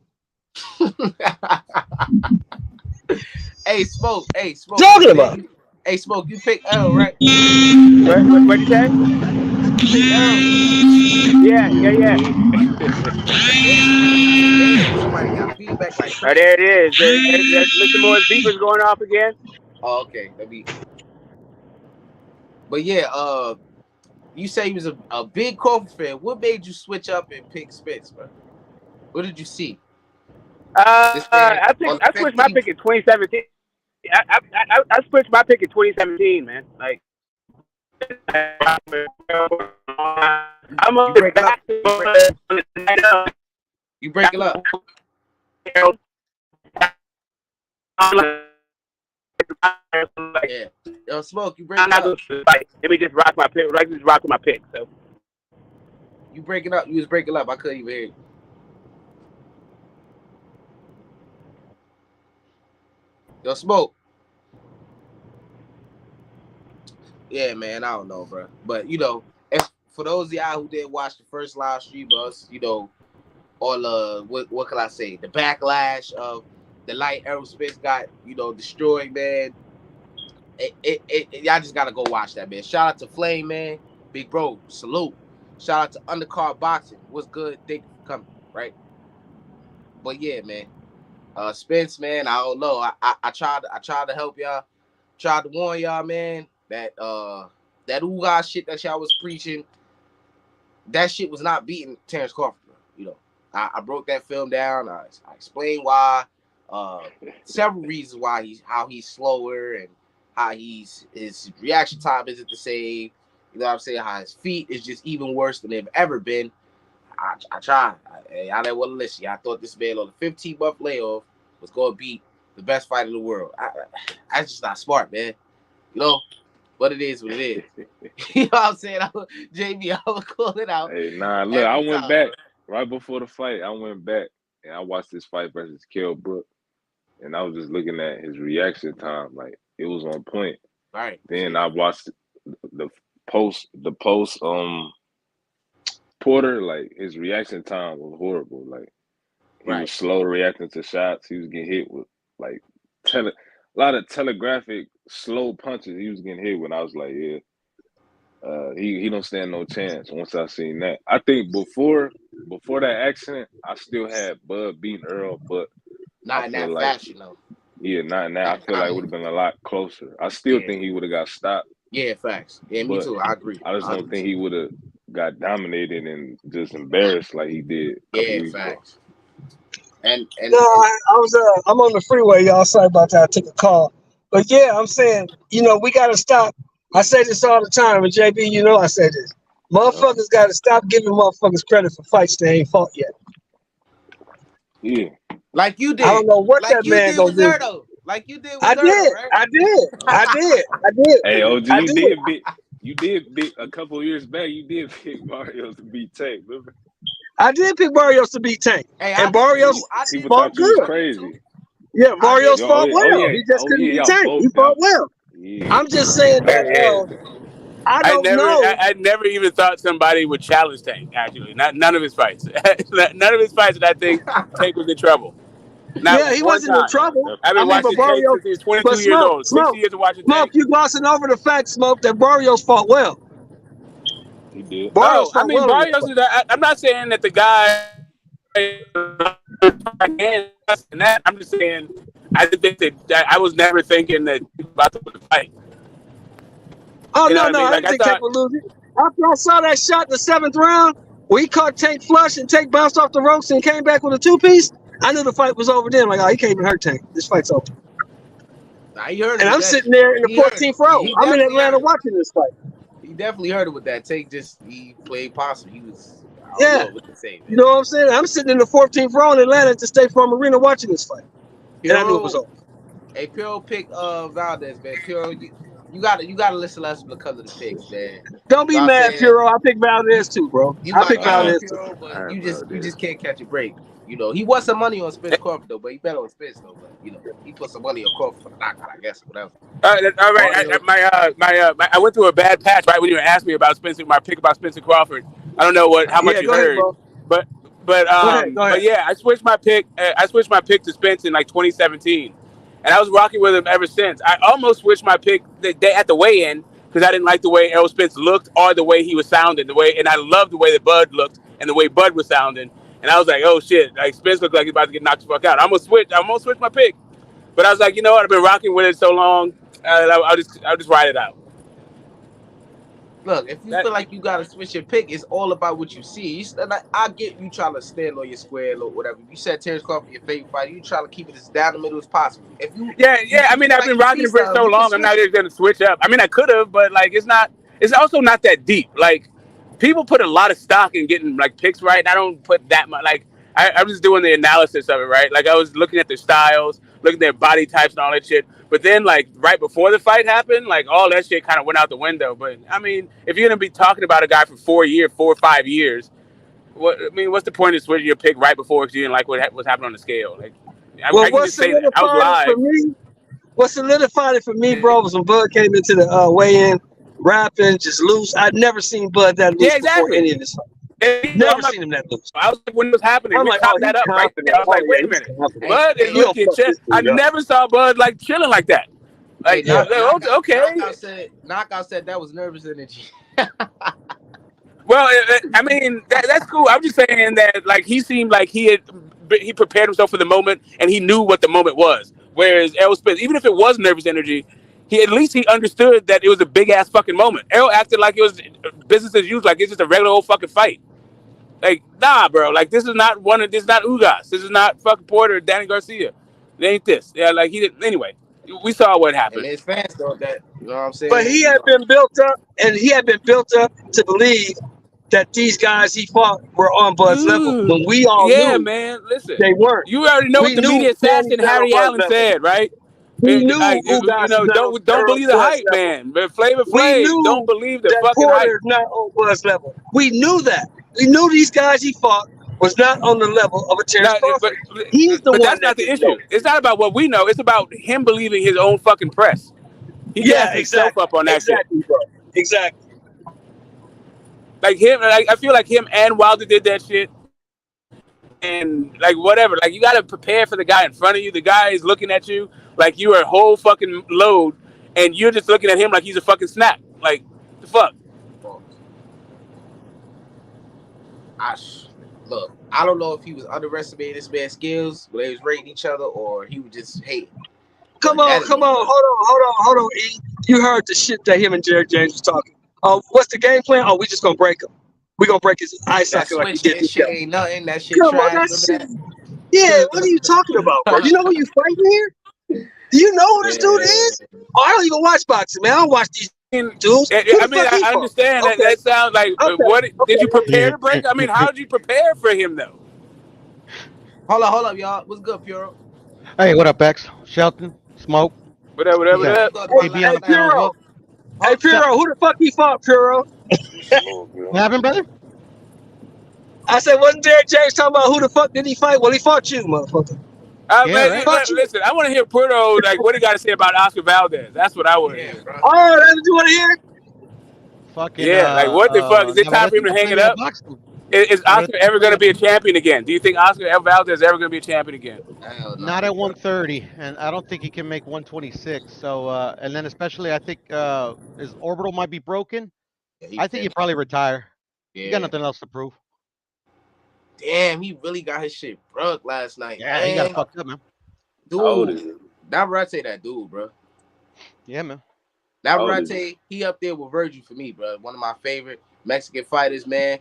Hey, Smoke. Talking about. Hey, Smoke, you pick L, right? What'd you say? Yeah. Somebody got feedback like that. Oh, there it is. There's Mr. Moore's beepers going off again. Oh, okay. But yeah, you say he was a big Crawford fan. What made you switch up and pick Spence, bro? What did you see? This man on the I switched my 15th. pick in 2017. I switched my pick in 2017, man. Like I'm You on the breaking up. back of You breaking up. Yeah. Yo, Smoke, you I'm breaking not up. going to fight. Let me just rock my pick. Like just rock with my pick. So You breaking up. You was breaking up. I couldn't even hear you. Yo, Smoke. Yeah, man. I don't know, bro. But if for those of y'all who didn't watch the first live stream of us, all what can I say? The backlash of the light aerospace got destroyed, man. Y'all just gotta go watch that, man. Shout out to Flame, man. Big bro, salute. Shout out to Undercard Boxing. What's good? Thank you for coming, right? But yeah, man. Spence, man, I don't know. I tried to help y'all. Tried to warn y'all, man, that that Uga shit that y'all was preaching, that shit was not beating Terrence Crawford. I broke that film down. I explained why. Several reasons why how he's slower and how his reaction time isn't the same. You know what I'm saying? How his feet is just even worse than they've ever been. I tried. I didn't want to listen. I thought this man on the 15-month layoff was going to beat the best fighter in the world. That's just not smart, man. But it is what it is. You know what I'm saying? JB, I will call it out. Hey, nah, look, I went back right before the fight. I went back and I watched this fight versus Kell Brook, and I was just looking at his reaction time. Like, it was on point. Right. Then I watched the post Porter. Like, his reaction time was horrible. Like, he was slow reacting to shots. He was getting hit with like a lot of telegraphic slow punches. He was getting hit when I was like, yeah. He don't stand no chance. Once I seen that, I think before that accident, I still had Bud beating Earl, but not in that fashion, though. Yeah, not in that. I feel like it would have been a lot closer. I still think he would have got stopped. Yeah, facts. Yeah, me too. I agree. I just don't think he would have got dominated and just embarrassed like he did a couple weeks ago. And no, I'm on the freeway, y'all. Sorry about that. I took a call, but yeah, I'm saying, we gotta stop. I say this all the time, and JB, I say this. Motherfuckers gotta stop giving motherfuckers credit for fights they ain't fought yet. Yeah, like you did. I don't know what that man gonna do. Like you did with I Zerto, did. right? I did. Hey, OG, I you did beat a couple of years back. You did pick Barrios to beat Tank, remember? I did pick Barrios to beat Tank, and Barrios people fought thought you was crazy. Yeah, Barrios fought well. Yeah. He just couldn't beat Tank. He fought well. Yeah. I'm just saying that I don't know. I never even thought somebody would challenge Tank. Actually, none of his fights. None of his fights that I think Tank was in trouble. Not he one wasn't in time. trouble. I've been watching Tank since he was 22 years old. 6 years of watching Tank. You glossing over the fact, Smoke, that Barrios fought well. He did. Barrios fought well. Barrios is. I'm not saying that the guy. I'm just saying. I think that I was never thinking that he was about to win the fight. Oh, no, I didn't think Tank would lose it. After I saw that shot in the 7th round, where he caught Tank flush and Tank bounced off the ropes and came back with a 2-piece, I knew the fight was over then. Like, he can't even hurt Tank. This fight's over. And I'm sitting there in the 14th row. I'm in Atlanta watching this fight. He definitely heard it with that. Tank he played possum. He was, I don't know what to say, man. You know what I'm saying? I'm sitting in the 14th row in Atlanta at the State Farm Arena watching this fight. And I knew it was over. Hey, Puro pick Valdez, man. Puro, you gotta listen to us because of the picks, man. Don't be mad, Puro. I pick Valdez too, bro. I pick Valdez too. But you just can't catch a break. He won some money on Spence Crawford though, but he bet on Spence though. But he put some money on Crawford for the knockout, I guess, whatever. All right. I went through a bad patch right when you asked me about Spencer. My pick about Spencer Crawford. I don't know how much you heard, ahead, but go ahead. yeah, I switched my pick. I switched my pick to Spence in like 2017, and I was rocking with him ever since. I almost switched my pick the day at the weigh-in because I didn't like the way Errol Spence looked or the way he was sounding. And I loved the way that Bud looked and the way Bud was sounding. And I was like, oh shit, like Spence looked like he's about to get knocked the fuck out. I'm gonna switch my pick. But I was like, you know what? I've been rocking with it so long. I'll just ride it out. Hey, Puro, you got a pick? All right, all right. My switch my pick to Spence in 2017, and I was rocking with him ever since. I switched my pick to Spence in 2017, and I almost switched my pick the day at the weigh-in because I didn't like the way Errol Spence looked or the way Bud was sounding. And I was like, oh shit, like Spence looked like he's about to get knocked the fuck out. I'm gonna switch my pick. But I was like, you know what? I've been rocking with it so long. I'll just ride it out. Look, if you feel like you gotta switch your pick, it's all about what you see. I get you trying to stand on your square or whatever. You said Terrence Crawford your favorite fighter. You try to keep it as down the middle as possible. If you, yeah. I mean, I've been rocking the Brits so long. I'm not just gonna switch up. I mean, I could have, but like, it's not. It's also not that deep. Like, people put a lot of stock in getting like picks right. And I don't put that much. Like, I'm just doing the analysis of it, right? Like, I was looking at their styles, looking at their body types and all that shit. But then, like, right before the fight happened, like, all that shit kind of went out the window. But I mean, if you're gonna be talking about a guy for 4 or 5 years, what's the point of switching your pick right before because you didn't like what happened on the scale? Like, Well, I can just say that I was live. What solidified it for me, bro, was when Bud came into the weigh-in, rapping, just loose. I'd never seen Bud that loose before any of this. Never seen him that loose. I was like, when it was happening, I'm we like, chopped that up right there. I was like, wait a minute. Bud is looking chill. I never saw Bud like chilling like that. Like, okay. Knockout said that was nervous energy. Well, I mean, that's cool. I'm just saying that, like, he seemed like he prepared himself for the moment and he knew what the moment was. Whereas Errol Spence, even if it was nervous energy, he understood that it was a big ass fucking moment. Errol acted like it was business as usual, like it's just a regular old fucking fight. Like, nah, bro. Like, this is not Ugas. This is not fucking Porter or Danny Garcia. It ain't this. Yeah, like, he didn't. Anyway, we saw what happened. And his fans know that. You know what I'm saying? But he had been built up, and he had been built up to believe that these guys he fought were on Bud's level. When we all knew, man. Listen, they weren't. You already know what the media assassin Harry Allen said, right? We knew don't believe the hype, man. But Flavor Flav, don't believe the fucking hype. Porter's not on Bud's level. We knew that. We knew these guys he fought was not on the level of a Terrence Crawford. He's the one. But that's not the issue. It's not about what we know. It's about him believing his own fucking press. He gassed himself up on that shit. Bro. Exactly. Like him, I feel like him and Wilder did that shit. And like whatever, like you gotta prepare for the guy in front of you. The guy is looking at you like you are a whole fucking load, and you're just looking at him like he's a fucking snack. Like the fuck. Look, I don't know if he was underestimating this man's skills, but they was rating each other, or he was just hating. Come on, hold on, E. You heard the shit that him and Jared James was talking. What's the game plan? Oh, we just gonna break him. We gonna break his eye socket like we did. That shit ain't nothing. That shit Come on, that shit. Yeah, what are you talking about, bro? You know who you fighting here? Do you know who this dude is? Oh, I don't even watch boxing, man. I don't watch these dudes. I mean, I understand that sounds like what did you prepare to break? I mean, how did you prepare for him though? Hold up, y'all. What's good, Puro? Hey, what up, X? Shelton, Smoke. Whatever. Hey, Puro, who the fuck he fought, Puro? What happened, brother? I said, wasn't Derek James talking about who the fuck did he fight? Well, he fought you, motherfucker. Listen, I want to hear Puro, like, what he got to say about Oscar Valdez. That's what I want to hear. Bro. Oh, that's what you want to hear? Fucking, like, what the fuck? Is it time for him to hang it up? Is Oscar ever going to be a champion again? Do you think Oscar Valdez is ever going to be a champion again? Not at 130, and I don't think he can make 126. So, and then especially, I think his orbital might be broken. I think he'd probably retire. Yeah. He got nothing else to prove. Damn, he really got his shit broke last night. Yeah, man. He got fucked up, man. Dude, Navvarrate, that dude, bro. Yeah, man. Navvarate, he up there with Virgil for me, bro. One of my favorite Mexican fighters, man.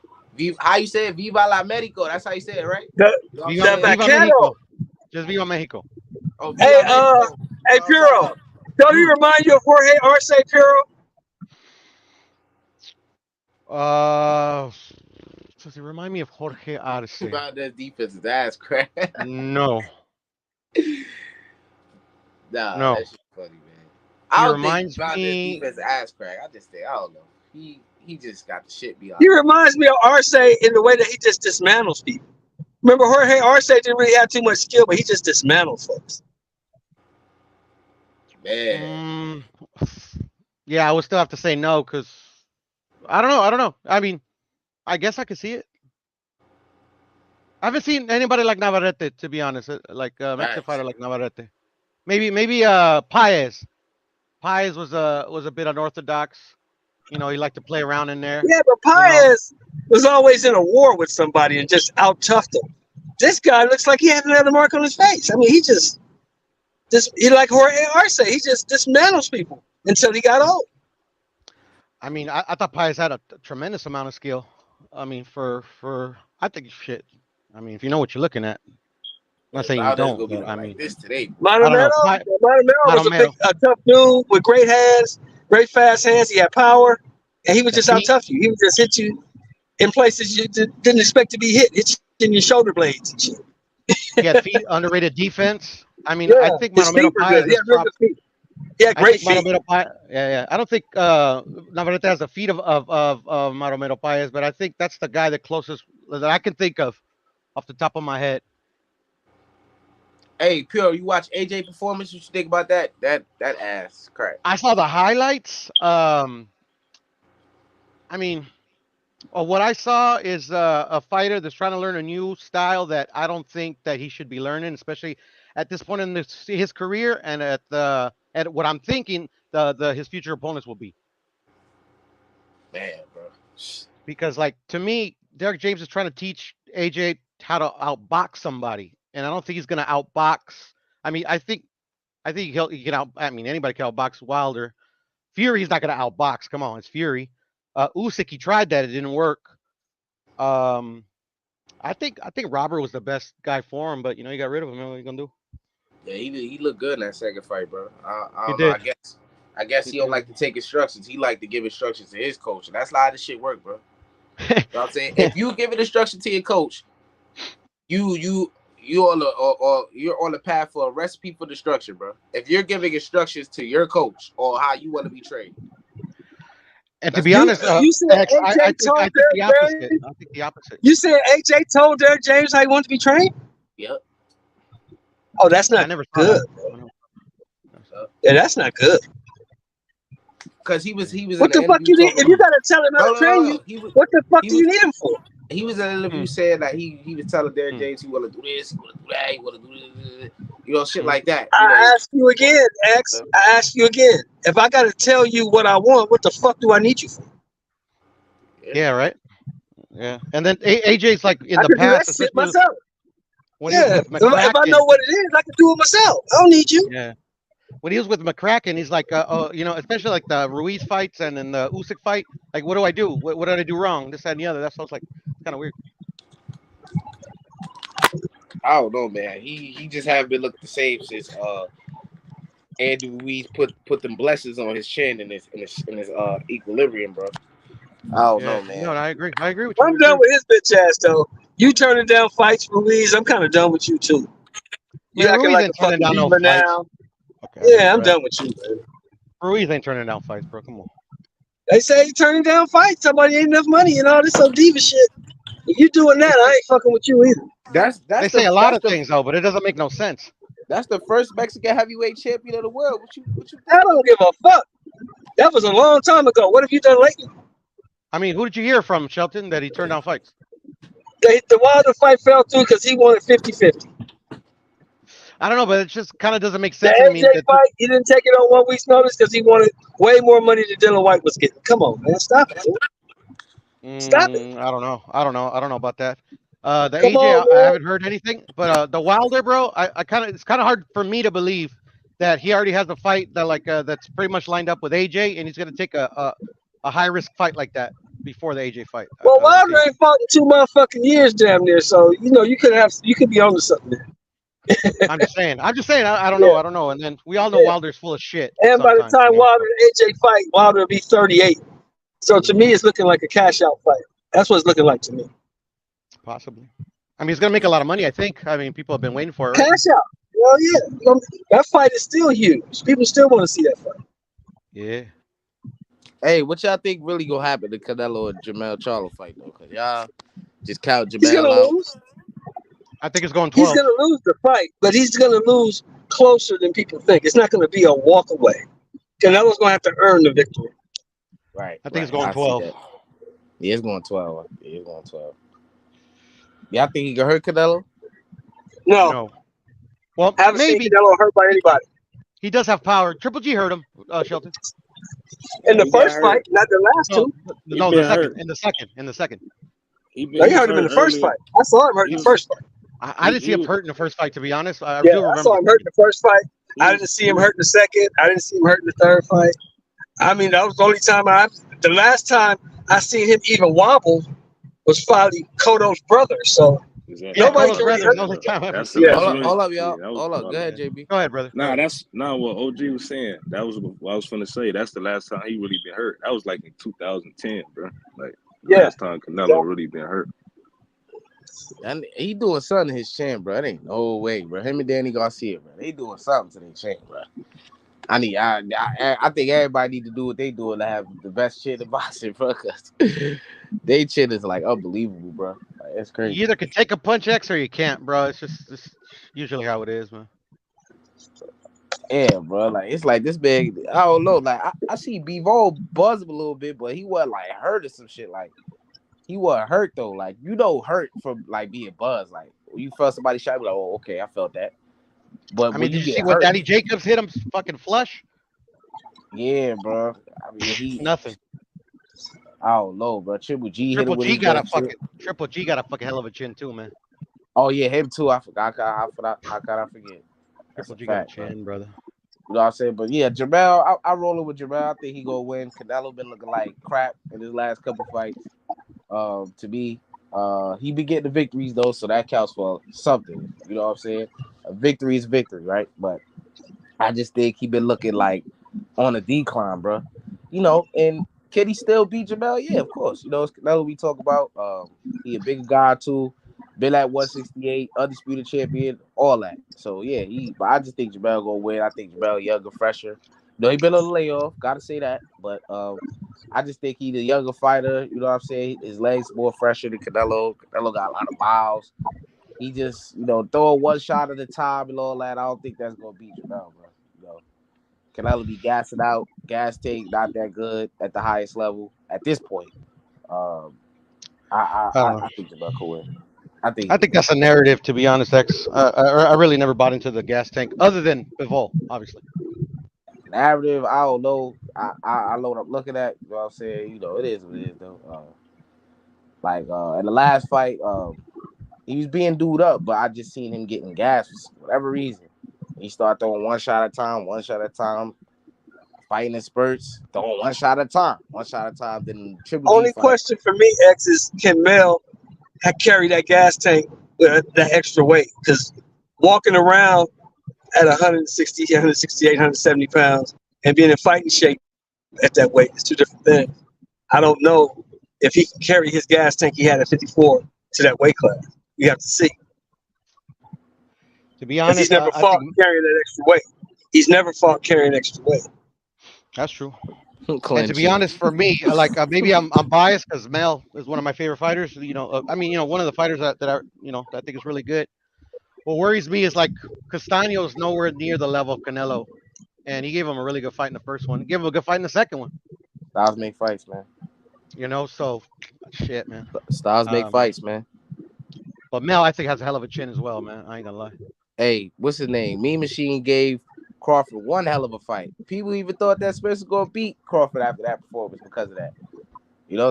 How you say it? Viva la Mexico. That's how you say it, right? Viva Mexico. Just Viva Mexico. Oh, hey, Puro. Don't he remind you of Jorge Arce, Puro? Does he remind me of Jorge Arce? About that defense's ass crack. No. No. That shit funny, man. He reminds me defense's ass crack. I don't know. He just got the shit behind. He reminds me of Arce in the way that he just dismantles people. Remember, Jorge Arce didn't really have too much skill, but he just dismantled folks. Man. Yeah, I would still have to say no because I don't know. I mean, I guess I could see it. I haven't seen anybody like Navvarrate, to be honest. Like a Mexican fighter like Navvarrate. Maybe Paez. Paez was a bit unorthodox. You know, he liked to play around in there. Yeah, but Paez was always in a war with somebody and just out-toughed him. This guy looks like he hasn't had a mark on his face. I mean, he like Jorge Arce. He just dismantles people until he got old. I mean, I thought Pius had a tremendous amount of skill. I mean, I think shit. I mean, if you know what you're looking at, I'm not saying you Valdez don't, gonna be but looking I like mean, this today. I don't know. Monumental was Madomero, a tough dude with great hands, great fast hands. He had power, and he would the just out feet, tough you. He would just hit you in places you didn't expect to be hit. Hit you in your shoulder blades and shit. he had feet, underrated defense. I mean, I Yeah, think his feet Madomero were Pius good. He is had real prob. good feet. He had I great think feet. Madomero Pius. Yeah. I don't think Navarrete has the feet of Madomero Pius, but I think that's the guy that closest that I can think of off the top of my head. Hey, Pure, you watch AJ performance? What you think about that? That ass crack. I saw the highlights. I mean, what I saw is a fighter that's trying to learn a new style that I don't think that he should be learning, especially at this point in his career and at what I'm thinking his future opponents will be. Man, bro. Because like to me, Derek James is trying to teach AJ how to outbox somebody, and I don't think he's going to outbox. I mean, I think he can out. I mean, anybody can outbox Wilder. Fury's not going to outbox. Come on, it's Fury. Usyk, he tried that, it didn't work. I think Robert was the best guy for him, but you got rid of him. What are you gonna do? Yeah, he looked good in that second fight, bro. I He don't know. did. I guess he don't like to take instructions. He like to give instructions to his coach, and that's how this shit work, bro. You know what I'm saying? If you give an instruction to your coach, you're on the path for a recipe for destruction, bro. If you're giving instructions to your coach or how you want to be trained. And to be honest, you said X, AJ I think told the Derek opposite. James. I think the opposite. You said AJ told Derek James how he wanted to be trained. Yep. Oh, that's I not never saw good. Yeah, that's not good. Because he was What in the the fuck interview you need? talking If you gotta tell him how to train no. you, what the fuck do was- you need him for? He was in an interview saying that he was telling Derek James he want to do this, he want to do that, he want to do this, shit like that. I ask you again, X. I ask you again. If I gotta tell you what I want, what the fuck do I need you for? Yeah, right. Yeah, and then AJ's like in I the could do that past, shit especially myself. when he was with If I McCracken. know what it is, I can do it myself. I don't need you. Yeah, when he was with McCracken, he's like, especially like the Ruiz fights and then the Usyk fight. Like, what do I do? What did I do wrong? This, that, and the other. That sounds like kind of weird. I don't know, man. He just haven't been looking the same since Andy Ruiz put them blessings on his chin in his equilibrium, bro. I don't know, man. No, I agree. I agree with you. I'm done with his bitch ass though. You turning down fights for Ruiz. I'm kind of done with you too. You Man, acting Ruiz like ain't a fucking turning down no diva fights. now. Okay, Yeah, I'm right. done with you, man. Ruiz ain't turning down fights, bro. Come on. They say he turning down fights. Somebody ain't enough money and all this some diva shit. If you doing that, I ain't fucking with you either. They say a lot of things though, but it doesn't make no sense. That's the first Mexican heavyweight champion of the world. What you I don't give a fuck. That was a long time ago. What have you done lately? I mean, who did you hear from, Shelton, that he turned down fights? The Wilder fight fell through because he wanted 50-50. I don't know, but it just kind of doesn't make The sense to me. AJ fight, he didn't take it on 1 week's notice because he wanted way more money than Dylan White was getting. Come on, man. Stop it. Stop it. I don't know about that. The Come AJ, on, I man. haven't heard anything, but the Wilder, bro, it's kind of hard for me to believe that he already has a fight that that's pretty much lined up with AJ, and he's gonna take a high risk fight like that before the AJ fight. Well, Wilder ain't fought in 2 motherfucking years, damn near. So you could be onto something there. I'm just saying. I don't know. I don't know. And then we all know Wilder's full of shit. And by the sometimes, time Wilder and AJ fight, Wilder will be 38. So to me, it's looking like a cash out fight. That's what it's looking like to me. Possibly. I mean, he's gonna make a lot of money. I think. I mean, people have been waiting for it. Right? Cash out. Well, yeah. That fight is still huge. People still want to see that fight. Yeah. Hey, what y'all think really gonna happen to Canelo and Jermell Charlo fight though? Cause y'all just count He's Jermell gonna out. lose. I think it's going 12. He's gonna lose the fight, but he's gonna lose closer than people think. It's not gonna be a walk away. Canelo's gonna have to earn the victory. Right. I think it's right. going I see 12. that. Yeah, it's going 12. Yeah, it's going 12. Y'all think he can hurt Canelo? No. Well, I haven't maybe seen Canelo hurt by anybody. he does have power. Triple G hurt him, Shelton. In the first fight, not the last two. No, the second. In the second. He hurt him in the first fight. I saw him hurt in the first fight. I didn't see him hurt in the first fight, to be honest. I Yeah, do remember. I saw him hurt in the first fight. I didn't see him hurt in the second. I didn't see him hurt in the third fight. I mean, that was the only time the last time I seen him even wobble was probably Kodo's brother. So Exactly. Yeah, nobody Kodo's can really brother. hurt The only him. time I've ever That's seen Yeah. him. really Hold up, yeah. y'all. That was Hold up. my Go ahead, bad. JB. Go ahead, brother. Go Nah, ahead. that's not what OG was saying. That was what I was finna say. That's the last time he really been hurt. That was like in 2010, bro. Like the Yeah. last time Canelo really been hurt. And he doing something to his chin, bro. It ain't no way, bro. Him and Danny Garcia, bro. They doing something to their chin, bro. I think everybody need to do what they doing to have the best chin in boxing, bro. Cause they chin is like unbelievable, bro. Like, it's crazy. You either can take a punch X or you can't, bro. It's just usually how it is, man. Yeah, bro. Like it's like this big. I don't know. Like I see Bivol buzz a little bit, but he wasn't like hurt or some shit. Like he wasn't hurt though. Like you don't hurt from like being buzzed. Like when you felt somebody shot, you like, oh, okay, I felt that. But I mean, when did you you see get when hurt, Danny Jacobs hit him fucking flush? yeah, bro. I mean, Nothing. I don't know, bro. Triple G hit him Triple with G his got a left shit. fucking hell of a chin too, man. Oh yeah, him too. I forgot. How could I forget? That's Triple a G got a fact, bro. chin, brother. You know what I'm saying? But yeah, Jamel, I rolling with Jamel. I think he gonna win. Canelo been looking like crap in his last couple fights. To me, he be getting the victories though, so that counts for something. You know what I'm saying? A victory is victory, right? But I just think he been looking like on a decline, bro. You know, and can he still beat Jamel? Yeah, of course. You know, it's Canelo we talk about. He a bigger guy too. Been at 168, undisputed champion, all that. So yeah, but I just think Jamel gonna win. I think Jamel younger, fresher. No, he been on the layoff, gotta say that. But I just think he the younger fighter. You know what I'm saying? His legs more fresher than Canelo. Canelo got a lot of miles. He just, throw one shot at a time and all that. I don't think that's gonna beat Jamel, bro. You know, Canelo be gassing out, gas tank not that good at the highest level at this point. I think Jamel could win. I think I think that's a narrative, to be honest, X. I really never bought into the gas tank, other than Bivol, obviously. narrative. I don't know. I know what I'm looking at. You know what I'm saying? It is what it is though. In the last fight, he was being dude up, but I just seen him getting gas for whatever reason. He started throwing one shot at a time, fighting in spurts, throwing one shot at a time. Then Triple G Only fight. question for me, X, is can Mel carry that gas tank that extra weight? Because walking around at 160, 168, 170 pounds and being in fighting shape at that weight is two different things. I don't know if he can carry his gas tank he had at 54 to that weight class. You have to see. To be Because he's honest, never I fought think carrying that extra weight. He's never fought carrying extra weight. that's true. And to Clinch be it. honest, for me, maybe I'm biased because Mel is one of my favorite fighters. One of the fighters that I think is really good. What worries me is like Castaño is nowhere near the level of Canelo, and he gave him a really good fight in the first one. Give him a good fight in the second one. Styles make fights, man. So shit, man. Styles make fights, man. But Mel, I think has a hell of a chin as well, man. I ain't gonna lie. Hey, what's his name? Mean Machine gave Crawford one hell of a fight. People even thought that Spencer was gonna beat Crawford after that performance because of that.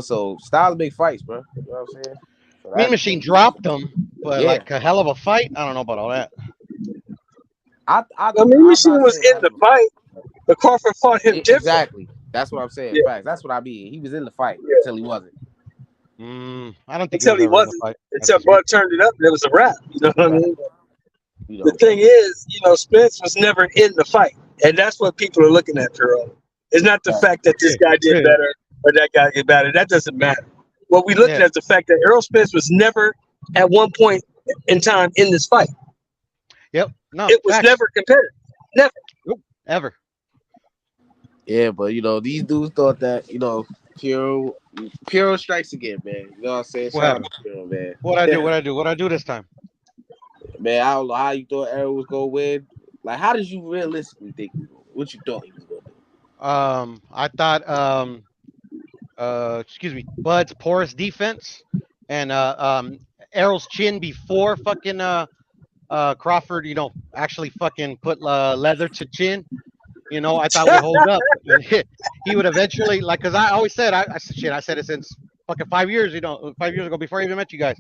So Styles make fights, bro. You know what I'm saying? So Mean Machine dropped him, but yeah. like a hell of a fight. I don't know about all that. I'm Machine not was saying in the fight, but Crawford fought him different. exactly. That's what I'm saying. Yeah. Facts. That's what I mean. He was in the fight until he wasn't. I don't think Until he he was ever in the wasn't. fight. Until Bud turned it up, and it was a wrap. You know what I mean? The But thing is, Spence was never in the fight, and that's what people are looking at, Puro. It's not the fact that this guy did better or that guy did better. That doesn't matter. What we looking at is the fact that Errol Spence was never, at one point in time, in this fight. Yep. No, it was never competitive. Never. Nope. Ever. Yeah, but these dudes thought that Puro strikes again, man. You know what I'm saying? What Shout out happened? to Puro, man. What I do this time? Man, I don't know how you thought Errol was gonna win. Like, how did you realistically think he was gonna win? What you thought he was gonna do? I thought Bud's porous defense and Errol's chin before fucking Crawford, actually fucking put leather to chin. I thought would hold up. He would eventually, like, because I always said, I said it since fucking 5 years, 5 years ago before I even met you guys.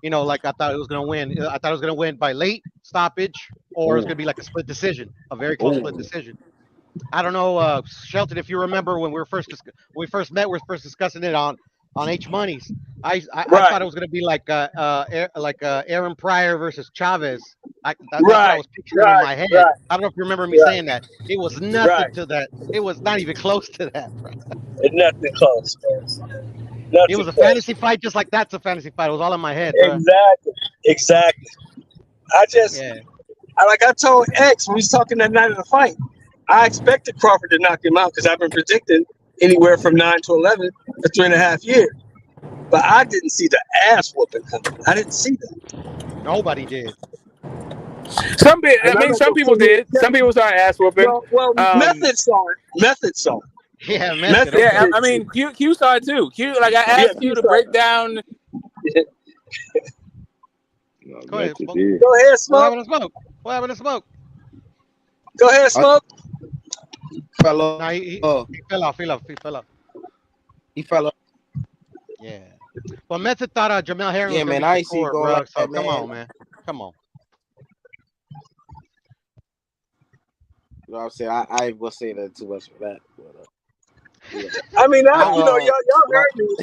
Like I thought it was gonna win. I thought it was gonna win by late stoppage, or it's gonna be like a split decision, a very close split decision. I don't know, Shelton, if you remember when we first met, we were first discussing it on H Money's. I Right, thought it was gonna be like Aaron Pryor versus Chavez. That's what I right, was picturing in right, my head. right, I don't know if you remember me right, saying that. It was nothing right. to that. It was not even close to that, bro. It's nothing close, man. It Nothing was a close. fantasy fight, just like that's a fantasy fight. It was all in my head, bro. Exactly, exactly. I just, Yeah. like I told X when we was talking that night of the fight, I expected Crawford to knock him out because I've been predicting anywhere from 9 to 11 for 3.5 years. But I didn't see the ass whooping coming. I didn't see that. Nobody did. And I I'm mean, not some gonna people sit here did. and tell Some you. people started ass whooping. Well, Um, Method saw it. Method saw Yeah, it. method. Method yeah, Okay. I did see mean, Q saw it too. Q, like I it. Yeah, asked he you to saw break down. it. No, Go ahead, Method smoke. did. Go ahead, What Smoke. happened to smoke? What happened to smoke? Go ahead, Smoke. Fell No, off. he fell off. He fell off. He fell off. Yeah. Well, Method thought Jamel Herring Yeah, was gonna man. be I ain't see it Shakur, going bro. like So that, come man. on, man. Come on. You know what I'm saying? I ain't gonna say that too much for that. But, yeah. I mean, I'll y'all But, heard me.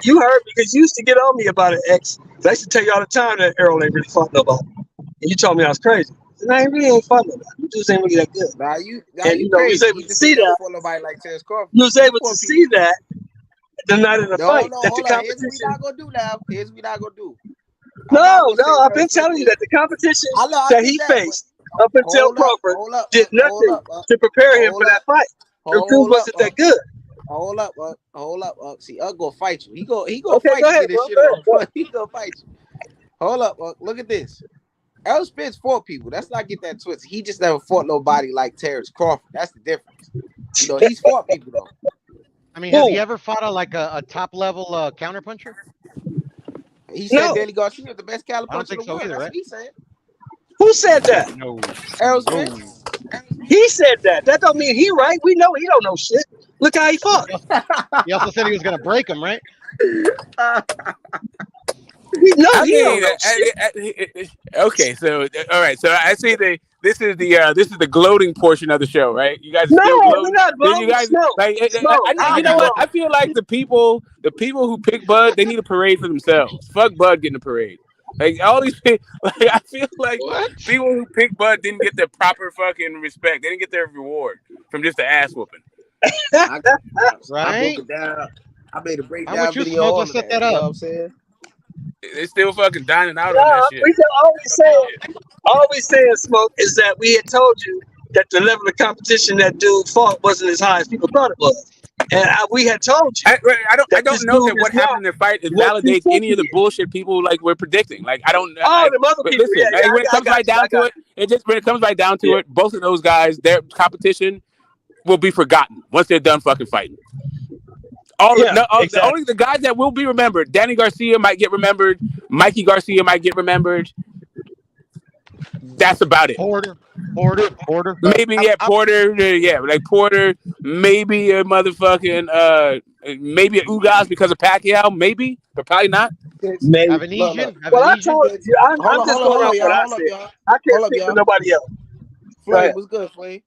You heard me because you used to get on me about it, X. 'Cause I used to tell you all the time that Errol ain't really fought nobody. And you told me I was crazy. And I really ain't fought nobody. You just ain't really that good. now And you we was crazy. able He to just see ain't never that. fought nobody like Terrence Crawford. You was He able to fought see people. that the night of the No, fight. no, That the hold on. Here's what we competition. not gonna do now. Here's what we not gonna do. I'm not No, gonna say no, what I've hurt been telling you Smithy. that the competition I that get he that, but faced up until hold up, Crawford did hold nothing up, to prepare him hold for that up, fight. The dude hold up, wasn't that good. hold up. See, gonna fight you. He gonna Okay, fight go you. ahead, Get bro. his shit Go ahead. Go off. He gonna fight you. Hold up, look at this. Errol Spence fought people. Let's not get that twisted. He just never fought nobody like Terrence Crawford. That's the difference. You know, he's fought people though. I mean, has he Who? ever fought a top level counterpuncher? He said No. Danny Garcia is the best caliber I don't puncher in think the so world. either, That's right? what he said. Who said that? No. Errol No. Spence. He said that. That don't mean he right. We know he don't know shit. Look how he fought. He also said he was gonna break him, right? We know I he don't mean, know shit. okay, so all right, so I see this is the gloating portion of the show, right? You guys are No, still we're gloating. not Then you voting. guys Smoke. like, Smoke. I you know can what? vote. I feel like the people who pick Bud, they need a parade for themselves. Fuck Bud getting a parade. Like all these, like I feel like What? people who pick Bud didn't get their proper fucking respect. They didn't get their reward from just the ass whooping. I broke Right? it down. I made a I'm with breakdown you, video Smoke. on Let's set that. that You know up. what I'm saying? They still fucking dining out on that No, shit. we can always saying, Smoke, is that we had told you that the level of competition that dude fought wasn't as high as people thought it was. And we had told you I that don't this know dude that is what not happened in the fight what you validates think any he of the is. bullshit people like we're predicting. Like I don't All them other but people, yeah, listen, yeah, like, when it I comes got right you. I down to got it, it just when it comes right down you. to Yeah. it, both of those guys, their competition will be forgotten once they're done fucking fighting. Yeah, Only exactly. the guys that will be remembered. Danny Garcia might get remembered. Mikey Garcia might get remembered. That's about it. Porter. Maybe Porter, yeah, like Porter, maybe a motherfucking maybe a Ugas because of Pacquiao, maybe, but probably not. Maybe. Look. Well, I Avanesian. told you, I'm just going Hold on, off what y'all. I Hold up, said. y'all. I can't Hold up, speak for y'all. nobody else. Go Flame, ahead. what's good, Flame?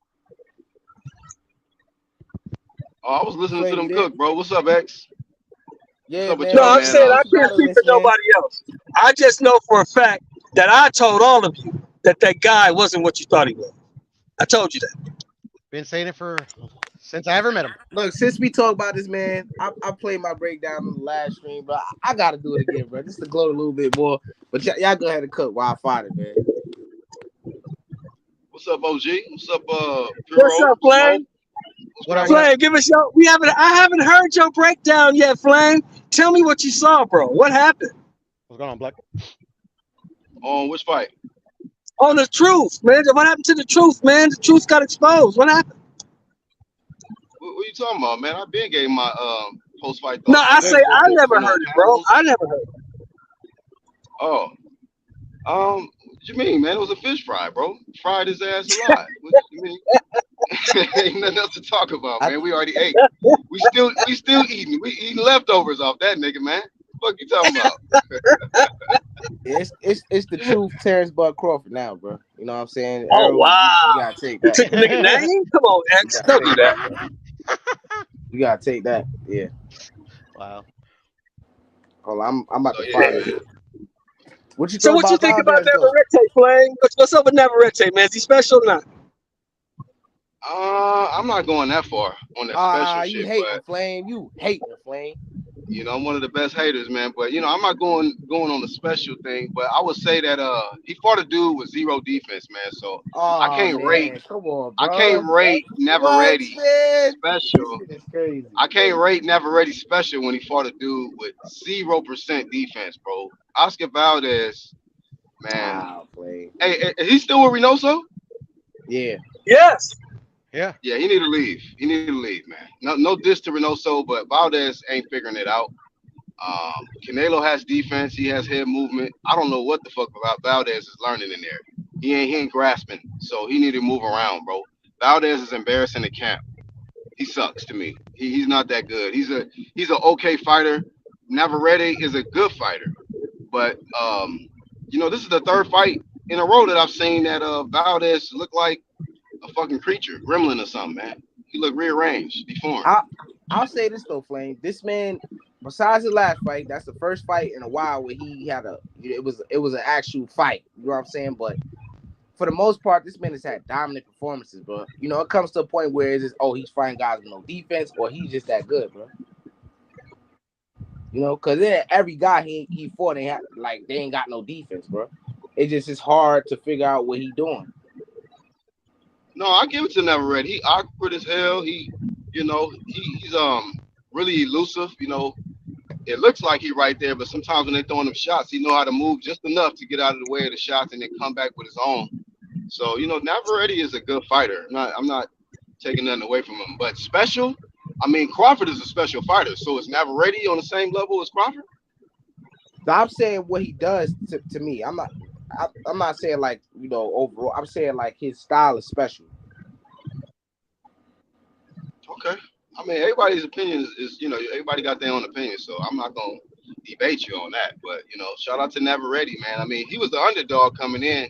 Oh, I was listening to Flame, you them there? cook, bro. What's up, X? What's Yeah, up with No, y'all, man. I'm What's man? saying up I with you can't out on speak this, for man? nobody else. I just know for a fact that I told all of you that guy wasn't what you thought he was. I told you that. Been saying it for since I ever met him. Look, since we talk about this, man, I played my breakdown on the last stream, but I got to do it again, bro, just to gloat a little bit more. But y'all go ahead and cook while I find it, man. What's up, OG? What's up, What's Puro? up, Smoke? Flame? What's What up? cracking? What up? Flame, give us your. I haven't heard your breakdown yet, Flame. Tell me what you saw, bro. What happened? What's going on, Black? On which fight? On the truth, man. What happened to the truth, man? The truth got exposed. What happened? What you talking about, man? I been gave my post fight No, thoughts I on say that. I never You know, heard it, bro. Campbell's. I never heard it. Oh, what you mean, man? It was a fish fry, bro. Fried his ass alive. What you mean? Ain't nothing else to talk about, I man. We already ate. We still eating. We eating leftovers off that nigga, man. What you talking about? It's the truth, Terrence Bud Crawford now, bro. You know what I'm saying? Oh Errol, you wow! gotta take You that. took the nigga name? Come on, You X. gotta Don't do take that. that, bro. You gotta take that. Yeah. Wow. Hold on, I'm about So to yeah, find this. What you So thought what you about think about Valdez though? Navarrete, Flame? What's up with Navarrete, man? Is he special or not? I'm not going that far on that special You shit, hating but Flame? You hating Flame? I'm one of the best haters, man. But I'm not going on the special thing. But I would say that he fought a dude with zero defense, man. So I Oh can't rate man, come on, I bro. can't rate Never What, Ready man? This special. shit is crazy. I can't rate Never Ready special when he fought a dude with 0% defense, bro. Oscar Valdez, man. Wow, Flame. Hey, he's still with Reynoso? Yeah. Yes. Yeah. Yeah, he need to leave. He need to leave, man. No diss to Reynoso, but Valdez ain't figuring it out. Canelo has defense. He has head movement. I don't know what the fuck about Valdez is learning in there. He ain't grasping, so he need to move around, bro. Valdez is embarrassing the camp. He sucks to me. He's not that good. He's an okay fighter. Navarrete is a good fighter, but this is the third fight in a row that I've seen that Valdez look like a fucking creature, gremlin or something, man. He look rearranged, deformed. I I'll say this though, Flame. This man, besides the last fight, that's the first fight in a while where he had it was an actual fight. You know what I'm saying? But for the most part, this man has had dominant performances, bro. It comes to a point where it's just, he's fighting guys with no defense, or he's just that good, bro. Because then every guy he fought, they ain't got no defense, bro. It's hard to figure out what he doing. No, I give it to Navarrete. He awkward as hell. He's really elusive. It looks like he right there, but sometimes when they throwing him shots, he know how to move just enough to get out of the way of the shots and then come back with his own. So Navarrete is a good fighter. I'm not taking nothing away from him, but special. I mean, Crawford is a special fighter. So is Navarrete on the same level as Crawford? So I'm saying what he does to me. I'm not saying like overall. I'm saying like his style is special. Okay. I mean, everybody's opinion is everybody got their own opinion, so I'm not gonna debate you on that. But shout out to Navvarete, man. I mean, he was the underdog coming in,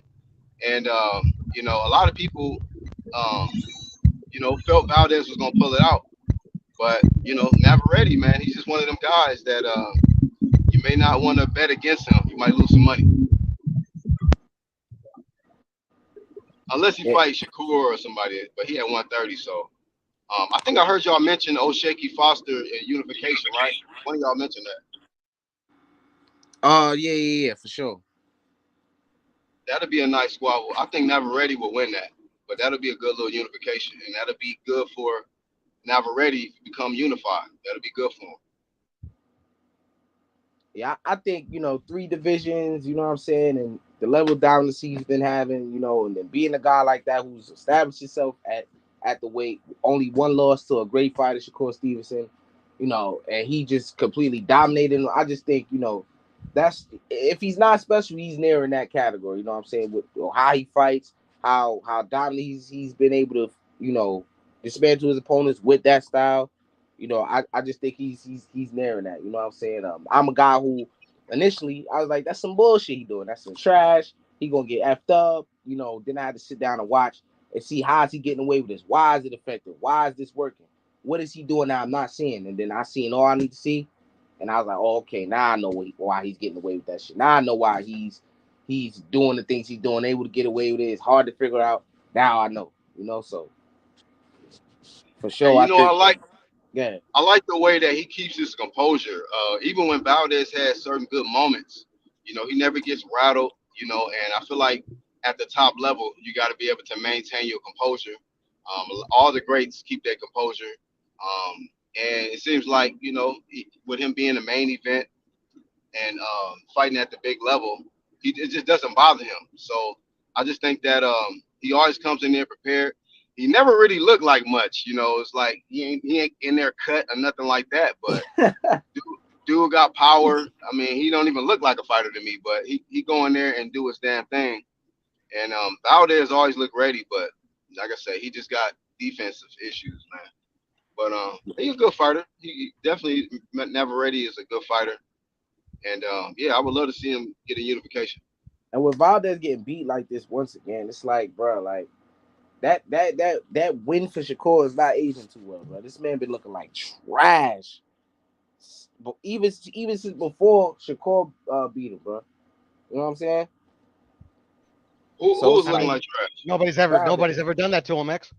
and a lot of people, felt Valdez was gonna pull it out. But Navvarete, man, he's just one of them guys that you may not want to bet against him. You might lose some money unless he Yeah. fights Shakur or somebody. But he at 130, so. I think I heard y'all mention O'Shaquie Foster and unification, right? One of y'all mentioned that. Yeah, for sure. That'll be a nice squabble. I think Navarrete will win that, but that'll be a good little unification, and that'll be good for Navarrete to become unified. That'll be good for him. Yeah, I think three divisions. You know what I'm saying, and the level of dominance he's been having. And then being a guy like that who's established himself at the weight, only one loss to a great fighter, Shakur Stevenson. And he just completely dominated him. I just think that's if he's not special, he's near in that category. You know what I'm saying, with how he fights, how dominant he's been able to dismantle his opponents with that style. I just think he's nearing that. You know what I'm saying? I'm a guy who initially I was like, that's some bullshit he doing. That's some trash. He gonna get effed up. Then I had to sit down and watch and see how is he getting away with this. Why is it effective? Why is this working? What is he doing now? I'm not seeing. And then I seen all I need to see, and I was like, oh, okay, now I know why he's getting away with that shit. Now I know why he's doing the things he's doing, able to get away with it. It's hard to figure out. Now I know. So for And sure, I think. Yeah. I like the way that he keeps his composure. Even when Valdez has certain good moments, he never gets rattled. And I feel like at the top level, you got to be able to maintain your composure. All the greats keep their composure. And it seems like with him being the main event and fighting at the big level, it just doesn't bother him. So I just think that he always comes in there prepared. He never really looked like much, It's like he ain't in there cut or nothing like that. But dude got power. I mean, he don't even look like a fighter to me, but he go in there and do his damn thing. And Valdez always look ready, but like I say, he just got defensive issues, man. But he's a good fighter. He definitely Navarrete is a good fighter. And yeah, I would love to see him get a unification. And with Valdez getting beat like this once again, it's like, bro, like that win for Shakur is not aging too well, bro. This man been looking like trash. But even since before Shakur beat him, bro. You know what I'm saying? Who So was it's looking like- like trash? Nobody's ever done that to him, X.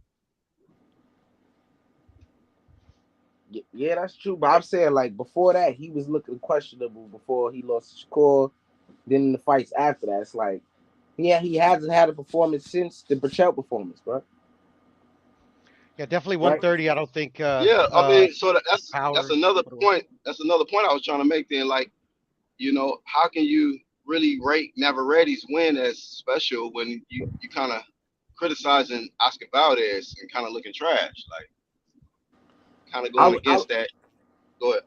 Yeah, that's true. But I'm saying, like, before that, he was looking questionable before he lost to Shakur. Then in the fights after that, it's like, yeah, he hasn't had a performance since the Burchell performance, bro. Yeah, definitely 130. I don't think. Yeah, I mean, so that's power, another point. That's another point I was trying to make. Then, like, you know, how can you really rate Navvarrate's win as special when you kind of criticizing Oscar Valdez and kind of looking trash, like, kind of going against that. Go ahead.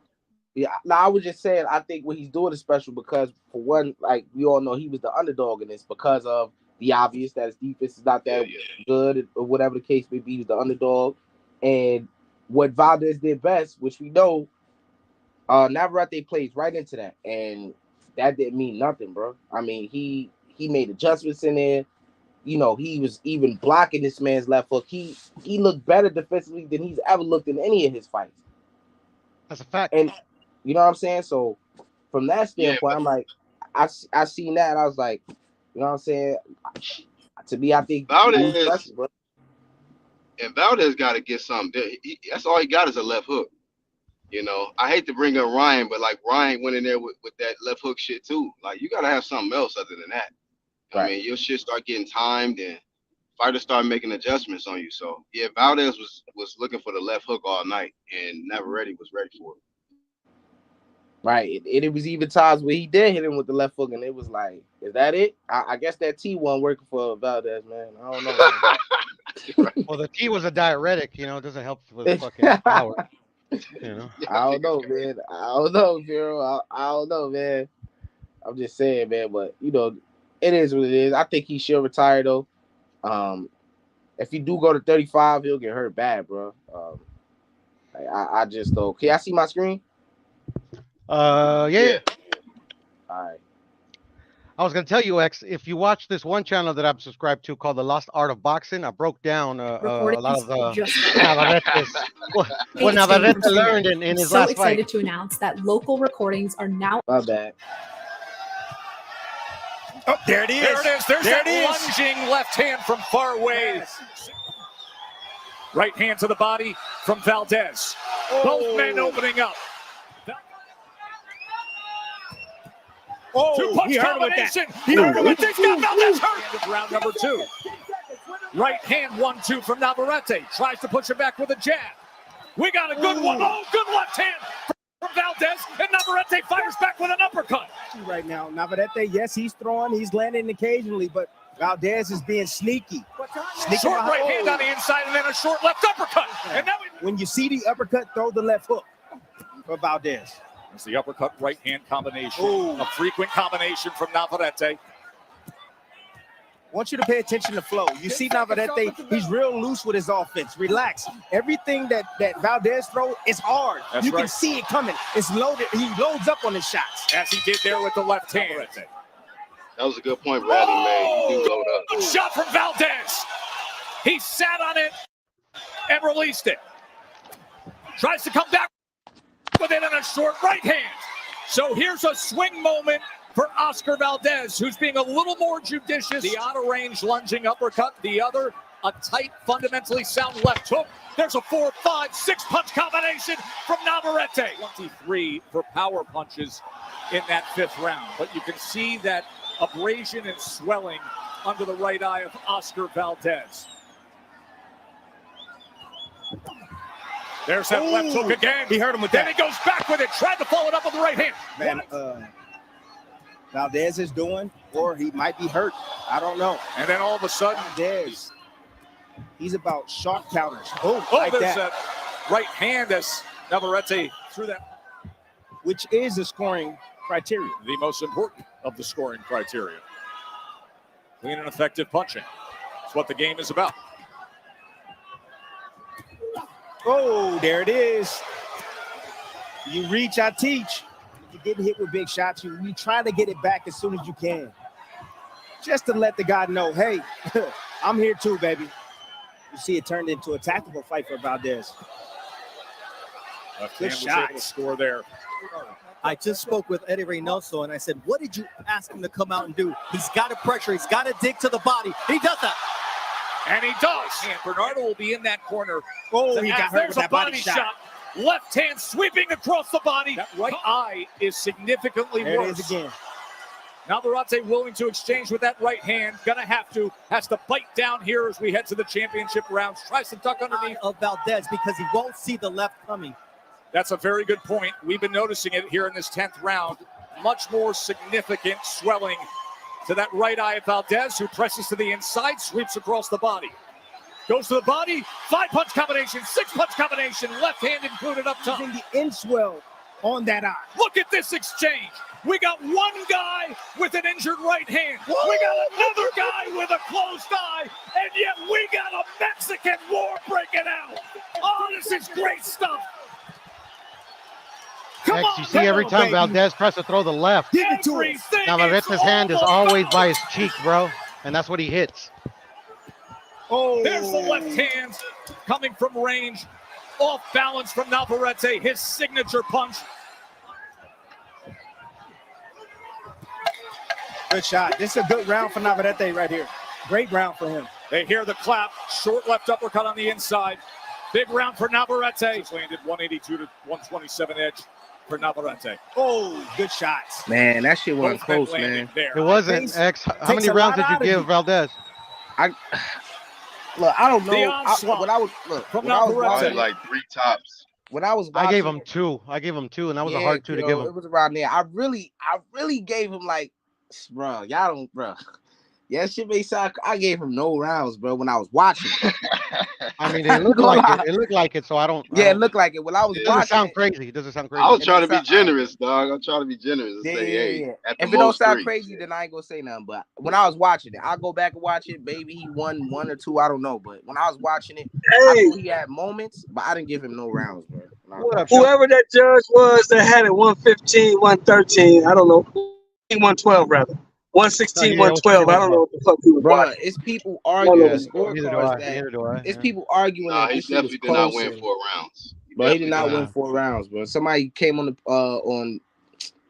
Yeah, no, I was just saying, I think what he's doing is special because, for one, like, we all know he was the underdog in this because of the obvious that his defense is not that good or whatever the case may be. He was the underdog. And what Valdez did best, which we know, Navvarrate plays right into that. And that didn't mean nothing, bro. I mean, he made adjustments in there. You know, he was even blocking this man's left hook. He looked better defensively than he's ever looked in any of his fights. That's a fact. And you know what I'm saying? So from that standpoint, I'm like, I seen that. I was like, you know what I'm saying? To me, I think Valdez, and Valdez got to get something. That's all he got is a left hook. You know, I hate to bring up Ryan, but like Ryan went in there with that left hook shit too. Like, you got to have something else other than that. I mean, your shit start getting timed and fighters start making adjustments on you. So yeah, Valdez was looking for the left hook all night, and Navvarrate was ready for it. Right. And it was even times where he did hit him with the left hook, and it was like, is that it? I guess that T1 working for Valdez, man. I don't know. Well, the T was a diuretic, you know, it doesn't help with fucking power. You know? I don't know, man. I don't know, Vero. I don't know, man. I'm just saying, man. But, you know, it is what it is. I think he should retire, though. If he do go to 35, he'll get hurt bad, bro. I just, though. Can I see my screen? Yeah. All right. I was gonna tell you, X, if you watch this one channel that I'm subscribed to called The Lost Art of Boxing, I broke down a lot of Navarrete's what Navvarrate learned in his last fight. So excited to announce that local recordings are now. My bad. Oh, there it is. There it is. There's that lunging left hand from far away. Right hand to the body from Valdez. Both men opening up. Oh, Two-punch combination. He heard him with this. Got Valdez hurt. End of round number 2. Right hand 1-2 from Navvarrate. Tries to push him back with a jab. We got a good one. Oh, good left hand from Valdez. And Navvarrate fires back with an uppercut. Right now, Navvarrate, yes, he's throwing, he's landing occasionally, but Valdez is being sneaky. Short right hand on the inside and then a short left uppercut. And now when you see the uppercut, throw the left hook for Valdez. it's the uppercut right hand combination. A frequent combination from Navvarrate. I want you to pay attention to flow. You see Navvarrate, he's real loose with his offense. Relax. Everything that Valdez throws is hard. That's you can see it coming. It's loaded. He loads up on his shots. As he did there with the left hand. That was a good point Bradley made. He load up. Good shot from Valdez. He sat on it and released it. Tries to come back with it in a short right hand. So here's a swing moment for Oscar Valdez, who's being a little more judicious. The out-of-range lunging uppercut. The other, a tight, fundamentally sound left hook. There's a 4, 5, 6 punch combination from Navvarrate. 23 for power punches in that 5th round. But you can see that abrasion and swelling under the right eye of Oscar Valdez. There's that left hook again. He hurt him with then that. Then he goes back with it. Tried to follow it up with the right hand. Man, Valdez is doing, or he might be hurt. I don't know. And then all of a sudden, Valdez, he's about sharp counters. There's that right hand as Navvarrate threw that. Which is the scoring criteria. The most important of the scoring criteria. Clean and effective punching. That's what the game is about. Oh, there it is. You reach, I teach. you're getting hit with big shots, you try to get it back as soon as you can. Just to let the guy know, hey, I'm here too, baby. You see it turned into a tactical fight for Valdez. Left hand was able to score there. I just spoke with Eddie Reynoso, and I said, what did you ask him to come out and do? He's got to pressure. He's got to dig to the body. He does that. And he does. And Bernardo will be in that corner. Oh, he got hurt There's with a that body shot. Left hand sweeping across the body. That right eye is significantly There worse. it is again. Navvarrate willing to exchange with that right hand. Gonna have to. Has to bite down here as we head to the championship rounds. Tries to duck underneath Of Valdez because he won't see the left coming. That's a very good point. We've been noticing it here in this 10th round. Much more significant swelling to that right eye of Valdez, who presses to the inside, sweeps across the body. Goes to the body, 5-punch combination, 6-punch combination, left hand included up top. Using the inswell on that eye. Look at this exchange. We got one guy with an injured right hand. We got another guy with a closed eye, and yet we got a Mexican war breaking out. Oh, this is great stuff. X, you see every time Valdez tries to throw the left, Navarrete's hand is always by his cheek, bro. And that's what he hits. Oh, there's the left hand coming from range. Off balance from Navvarrate, his signature punch. Good shot. This is a good round for Navvarrate right here. Great round for him. They hear the clap. Short left uppercut on the inside. Big round for Navvarrate. He's landed 182 to 127 edge for Navvarrate. Oh, good shots. Man, that shit wasn't Both men close, landing man. there. It wasn't, X. How many rounds did you give Valdez? Look, I don't know. The onslaught When I was Probably watching, like 3 tops. when I was watching, I gave him 2. And that was a hard 2 to give him. It was around there. I really gave him like, bro, y'all don't, bro. Yeah, shit may sound. I gave him no rounds, bro. When I was watching, I mean, it looked like it. It looked like it, so I don't. it looked like it. When I was It watching, doesn't sound crazy. It doesn't sound crazy. I was trying to be generous, dog. I'm trying to be generous and Yeah, say, yeah, hey, yeah. at the If it don't most sound 3. crazy, then I ain't gonna say nothing. But when I was watching it, I'll go back and watch it. Maybe he won 1 or 2. I don't know. But when I was watching it, I Hey, knew he had moments, but I didn't give him no rounds, bro. What up, Chuck? whoever that judge was that had it 115, 113, I don't know, 112 rather. 116, 112. I don't know what the fuck he was Bro, watching. it's people arguing Neither scorecards that Neither do I. it's people arguing Nah, that he this shit was definitely did not close. win 4 rounds. But he did not definitely win 4 rounds, bro. Somebody came on the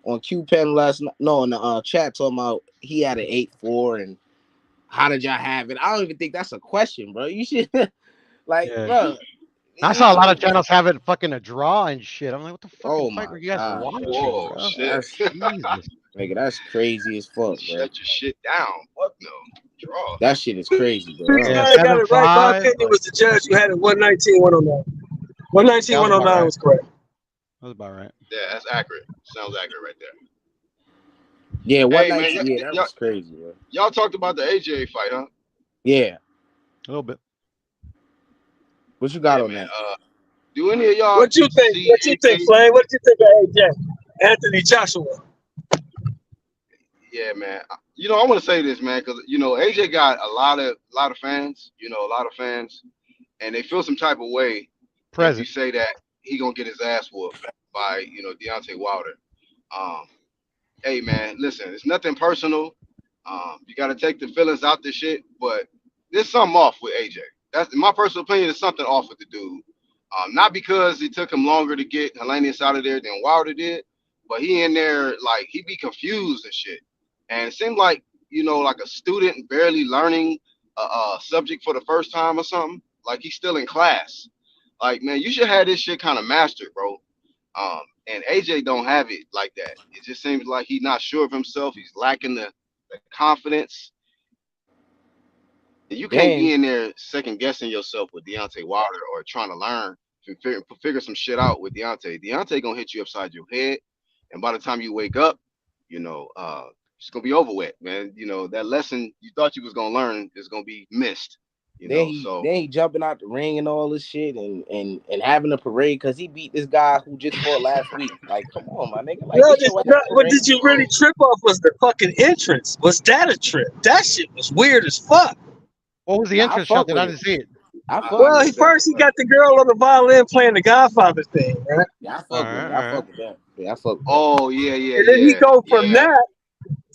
on Q Pen last night. No, in the chat talking about he had an 8-4 and how did y'all have it? I don't even think that's a question, bro. You should bro. I saw a lot of channels having fucking a draw and shit. I'm like, what the fucking fight my were you guys God, watching? Whoa, Bro? shit. That's Jesus. nigga, that's crazy as fuck, bro. Shut your shit down. What no? Draw. That shit is crazy, bro. Yeah, I got it right. My 7-5, opinion was the judge who had it 119, 109. 119, 109 was correct. That was about right. Yeah, that's accurate. Sounds accurate right there. Yeah, Hey, 119. man, Yeah, that was crazy, bro. Y'all talked about the AJ fight, huh? Yeah. A little bit. What you got on man, that? Do any of y'all What you think? see What you think, AJ? Flame? What you think of AJ? Anthony Joshua. Yeah, man. You know, I want to say this, man, because you know AJ got a lot of fans. You know, a lot of fans, and they feel some type of way if you say that he gonna get his ass whooped by Deontay Wilder. Hey, man, listen, it's nothing personal. You got to take the feelings out this shit, but there's something off with AJ. That's in my personal opinion. There's something off with the dude. Not because it took him longer to get Helenius out of there than Wilder did, but he in there like he be confused and shit. And it seemed like like a student barely learning a subject for the first time or something. Like he's still in class. Like, man, you should have this shit kind of mastered, bro. And AJ don't have it like that. It just seems like he's not sure of himself. He's lacking the confidence. You can't be in there second guessing yourself with Deontay Wilder or trying to learn to figure some shit out with Deontay. Deontay gonna hit you upside your head, and by the time you wake up, it's gonna be over with, man. That lesson you thought you was gonna learn is gonna be missed. Then he jumping out the ring and all this shit and having a parade because he beat this guy who just fought last week. Like, come on, my nigga. Like, What did you really trip off was the fucking entrance. Was that a trip? That shit was weird as fuck. What was the entrance shot? I didn't see it. Well, he got the girl on the violin playing the Godfather thing, right? Yeah, I fuck with that. Yeah, I fuck with that. Oh yeah, And then he go from yeah. that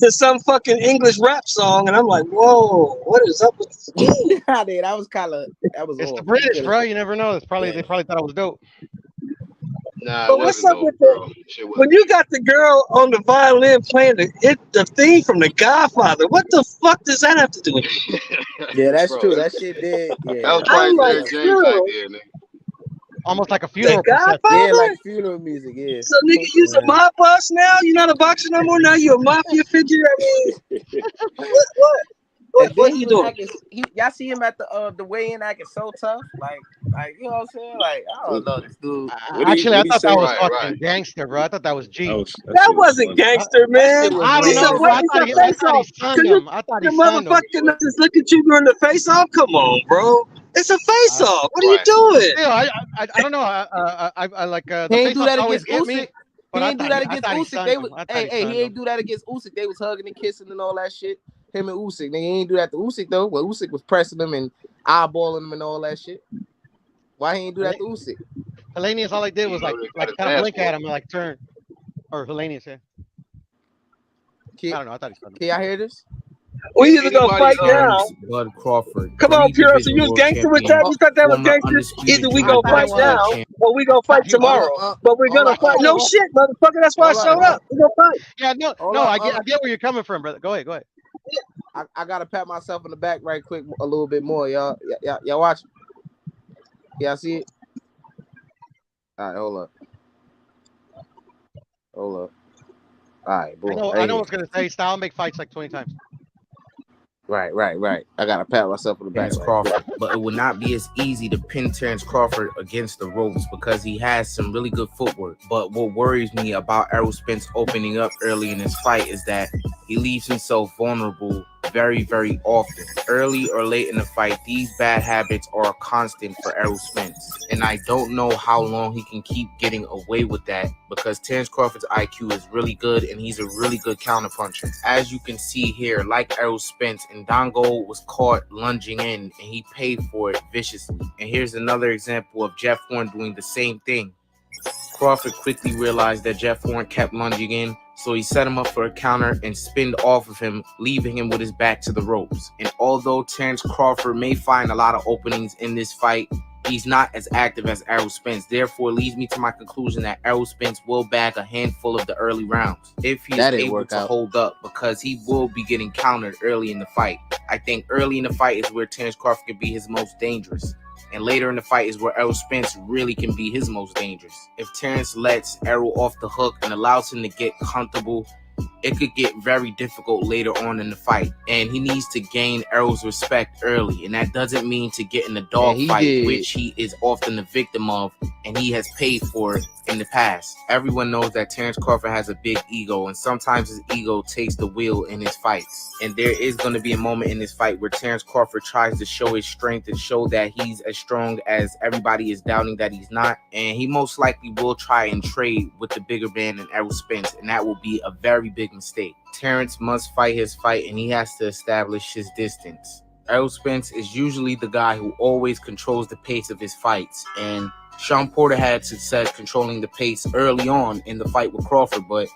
to some fucking English rap song, and I'm like, whoa, what is up with this dude? That was It's the off. He British, could have. bro. You never know. It's probably Yeah. they probably thought it was dope. Nah, it But what's wasn't up dope, with the bro. Shit when wasn't you dope. got the girl on the violin playing the theme from The Godfather? What the fuck does that have to do with it? Yeah, that's Bro, true. That shit did. that was Yeah. I'm probably like, Derek James' girl, idea, nigga. Almost like a The funeral procession. Yeah, like Godfather? funeral music. Yeah. So nigga, you's a mob boss now? You're not a boxer no more. Now you're a mafia figure. I mean, And what then are he you was doing? acting. Y'all see him at the weigh-in acting so tough, like you know what I'm saying? Like I don't know, this dude. Actually, I What he thought that say? was Right, fucking right. gangster, bro. I thought that was G. That That shit was wasn't funny. gangster, That man. shit was I don't It's a know, lame. bro. what? It's a I face thought he off. sunned Can you him. I thought he the sunned him. motherfucker not just look at you during the face off? Come on, bro. It's a face off. What are you Right. doing? Still, I don't know. I like He the ain't do face-offs that always against get me, Usyk. He but ain't do that I against thought he Usyk. sunned They him. was I thought hey, he he sunned ain't him. do that against Usyk. They was hugging and kissing and all that shit. Him and Usyk. Nigga, he ain't do that to Usyk though. Well, Usyk was pressing him and eyeballing him and all that shit. Why he ain't do that to Usyk? Hellenius, all I did was You know, they got like his kind of blink at passport. him and like turn. Or Hellenius, yeah. Can, I don't know. I thought he sunned him. can y'all hear this? We either gonna Anybody, fight now. Bud Crawford, Come on, Puro. So three-division you was world gangster with champion, that? You thought that was former gangster? undisputed Either we I gonna junior thought it fight welterweight now was. champ. or we gonna I thought fight he was. tomorrow. But we're Hold gonna up, fight. No shit, motherfucker. That's why I hold up, showed hold up. up, We gonna fight. Yeah, hold no. up, I hold up. get where you're coming from, brother. Go ahead, go ahead. I gotta pat myself on the back right quick a little bit more, y'all. Y'all watch. Y'all see it? All right, hold up. All right, boom. I Right know here. what's gonna say. Style make fights like 20 times. Right. I gotta pat myself on the back Terence right quick. Crawford, but it will not be as easy to pin Terence Crawford against the ropes because he has some really good footwork. But what worries me about Errol Spence opening up early in his fight is that he leaves himself vulnerable very, very often. Early or late in the fight, these bad habits are a constant for Errol Spence. And I don't know how long he can keep getting away with that because Terence Crawford's IQ is really good and he's a really good counterpuncher. As you can see here, like Errol Spence, Ndongo was caught lunging in and he paid for it viciously. And here's another example of Jeff Horn doing the same thing. Crawford quickly realized that Jeff Horn kept lunging in, so he set him up for a counter and spinned off of him, leaving him with his back to the ropes. And although Terence Crawford may find a lot of openings in this fight, he's not as active as Errol Spence. Therefore, leads me to my conclusion that Errol Spence will bag a handful of the early rounds if he is able to hold up, because he will be getting countered early in the fight. I think early in the fight is where Terence Crawford can be his most dangerous. And later in the fight is where Errol Spence really can be his most dangerous. If Terence lets Errol off the hook and allows him to get comfortable, it could get very difficult later on in the fight. And he needs to gain Errol's respect early. And that doesn't mean to get in a dogfight, which he is often the victim of, and he has paid for it in the past. Everyone knows that Terence Crawford has a big ego, and sometimes his ego takes the wheel in his fights. And there is going to be a moment in this fight where Terence Crawford tries to show his strength and show that he's as strong as everybody is doubting that he's not. And he most likely will try and trade with the bigger man than Errol Spence, and that will be a very big mistake. Terence must fight his fight, and he has to establish his distance. Errol Spence is usually the guy who always controls the pace of his fights, and Sean Porter had success controlling the pace early on in the fight with Crawford, but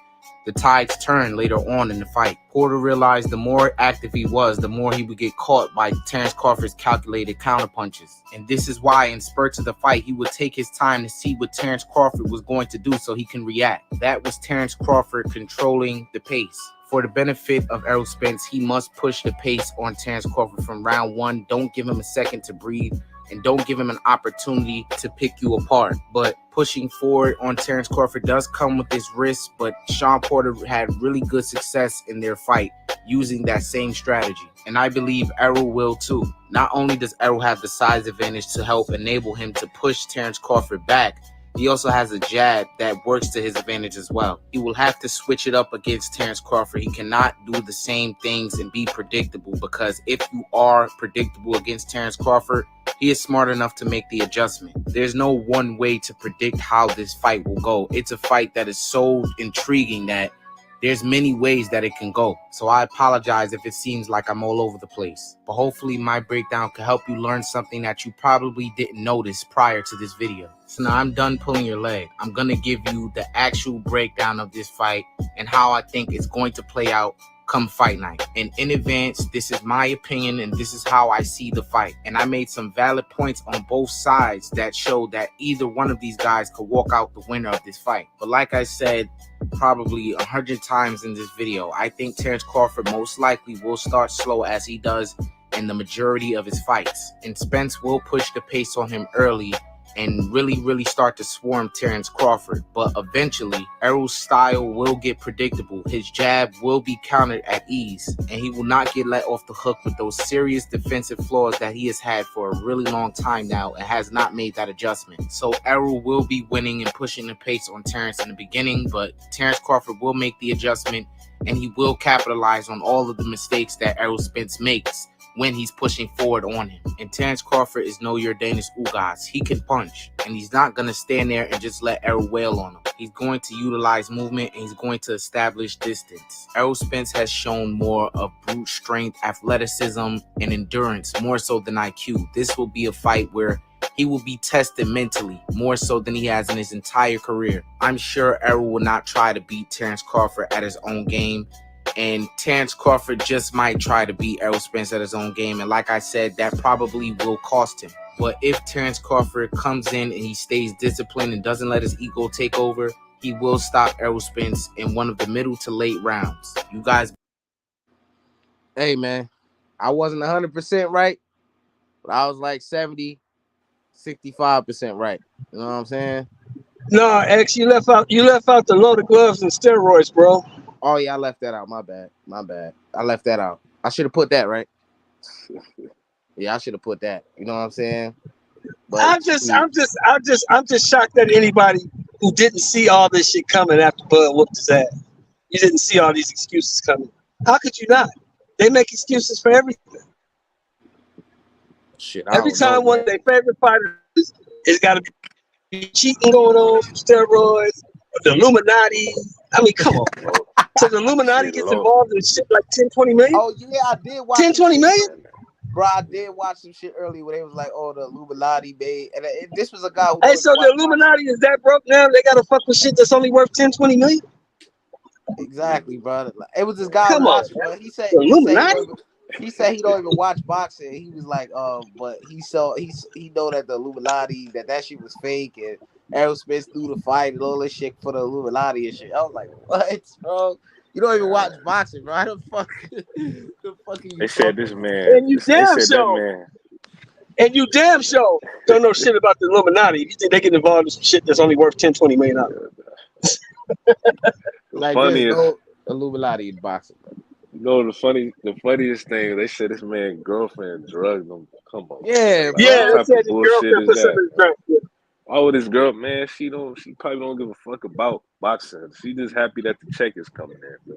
the tides turned later on in the fight. Porter realized the more active he was, the more he would get caught by Terence Crawford's calculated counterpunches. And this is why in spurts of the fight, he would take his time to see what Terence Crawford was going to do so he can react. That was Terence Crawford controlling the pace. For the benefit of Errol Spence, he must push the pace on Terence Crawford from round one. Don't give him a second to breathe, and don't give him an opportunity to pick you apart. But pushing forward on Terence Crawford does come with this risk, but Sean Porter had really good success in their fight using that same strategy. And I believe Errol will too. Not only does Errol have the size advantage to help enable him to push Terence Crawford back, he also has a jab that works to his advantage as well. He will have to switch it up against Terence Crawford. He cannot do the same things and be predictable, because if you are predictable against Terence Crawford, he is smart enough to make the adjustment. There's no one way to predict how this fight will go. It's a fight that is so intriguing that There's many ways that it can go, so I apologize if it seems like I'm all over the place. But hopefully my breakdown can help you learn something that you probably didn't notice prior to this video. So now I'm done pulling your leg. I'm gonna give you the actual breakdown of this fight and how I think it's going to play out come fight night. And in advance, this is my opinion and this is how I see the fight. And I made some valid points on both sides that show that either one of these guys could walk out the winner of this fight. But like I said, probably 100 times in this video, I think Terence Crawford most likely will start slow as he does in the majority of his fights. And Spence will push the pace on him early and really start to swarm Terence Crawford. But eventually, Errol's style will get predictable. His jab will be countered at ease, and he will not get let off the hook with those serious defensive flaws that he has had for a really long time now and has not made that adjustment. So Errol will be winning and pushing the pace on Terence in the beginning, but Terence Crawford will make the adjustment, and he will capitalize on all of the mistakes that Errol Spence makes when he's pushing forward on him. And Terence Crawford is no your Danish Ugas. He can punch, and he's not going to stand there and just let Errol wail on him. He's going to utilize movement, and he's going to establish distance. Errol Spence has shown more of brute strength, athleticism, and endurance, more so than IQ. This will be a fight where he will be tested mentally, more so than he has in his entire career. I'm sure Errol will not try to beat Terence Crawford at his own game, and Terence Crawford just might try to beat Errol Spence at his own game. And like I said, that probably will cost him. But if Terence Crawford comes in and he stays disciplined and doesn't let his ego take over, he will stop Errol Spence in one of the middle to late rounds. You guys. Hey, man, I wasn't 100% right, but I was like 70, 65% right. You know what I'm saying? No, X, you left out the loaded gloves and steroids, bro. Oh, yeah, I left that out. My bad. I left that out. I should have put that, right? Yeah, I should have put that. You know what I'm saying? But I'm just shocked that anybody who didn't see all this shit coming after Bud whooped his ass. You didn't see all these excuses coming. How could you not? They make excuses for everything. Shit, Every time one of their favorite fighters, it's got to be cheating going on, some steroids, the Illuminati. I mean, come on, bro. So the Illuminati gets involved in shit like 10, 20 million? Oh, yeah, I did watch 10, 20 million? Bro, I did watch some shit earlier where they was like, oh, the Illuminati made. And this was a guy who. Hey, so the Illuminati is that broke now? They got to fuck with shit that's only worth 10, 20 million? Exactly, bro. It was this guy Come on, watching, bro. He said he don't even watch boxing. He was like, but he know that the Illuminati, that shit was fake, and Errol Spence threw the fight and all this shit for the Illuminati and shit. I was like, what, bro? You don't even watch boxing, bro. How the fuck They said this man. And you damn sure. And you damn sure don't know shit about the Illuminati. You think they get involved in some shit that's only worth 10, 20 million dollars? Like, there's no Illuminati in boxing, bro. You know the funniest thing, they said this man girlfriend drugged him. Come on. Yeah, like, yeah, they said his girlfriend put something in his drink. Yeah. Oh, this girl, man, she probably don't give a fuck about boxing. She just happy that the check is coming in, bro.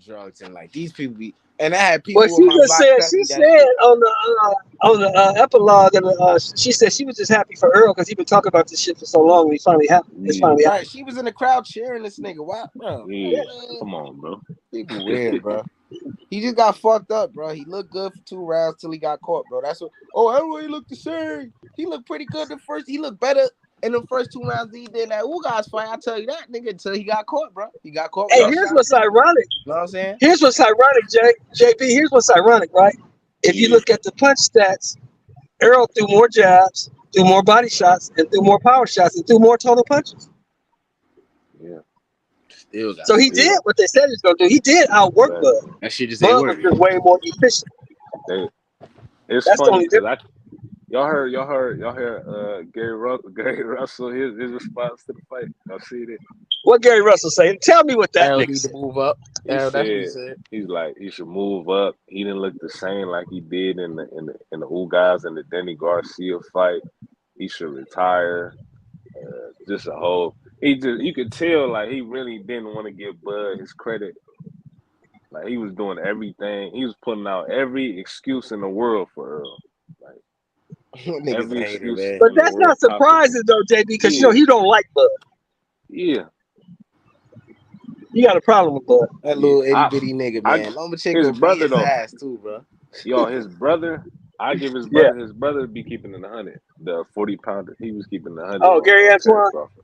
Drugs and like these people be, and I had people. Well, she said on the epilogue, and she said she was just happy for Earl because he been talking about this shit for so long. And he finally happened. It's finally happened. Right, she was in the crowd cheering this nigga. Wow, bro. Yeah, come on, bro. People weird, bro. He just got fucked up, bro. He looked good for 2 rounds till he got caught, bro. That's what. Oh, everybody looked the same. He looked pretty good the first. He looked better in the first 2 rounds than he did in that Ugas fight. I tell you that, nigga, until he got caught, bro. He got caught. Hey, here's what's ironic. You know what I'm saying? Here's what's ironic, JP. Here's what's ironic, right? If you look at the punch stats, Errol threw more jabs, threw more body shots, and threw more power shots, and threw more total punches. Yeah. So he did what they said he was gonna do. He did outwork Bud. That shit just ain't working. Was way more efficient. It's That's funny because y'all heard Gary Russell his response to the fight. Y'all see it? What Gary Russell say? Tell me what that nigga said. To move up. He he's like he should move up. He didn't look the same like he did in the Ugas and the Denny Garcia fight. He should retire. Just a whole. You could tell like he really didn't want to give Bud his credit. Like he was doing everything. He was putting out every excuse in the world for Earl. Like every excuse. But that's not surprising though, JB, because you know he don't like Bud. Yeah. You got a problem with Bud. That little itty I, bitty nigga, I, man. his Lomachenko beat brother his though, ass too, bro. his brother. I give his Yeah. brother be keeping in 100. The 40-pounder, he was keeping 100 Oh, Gary on Terrence Antoine. Crawford.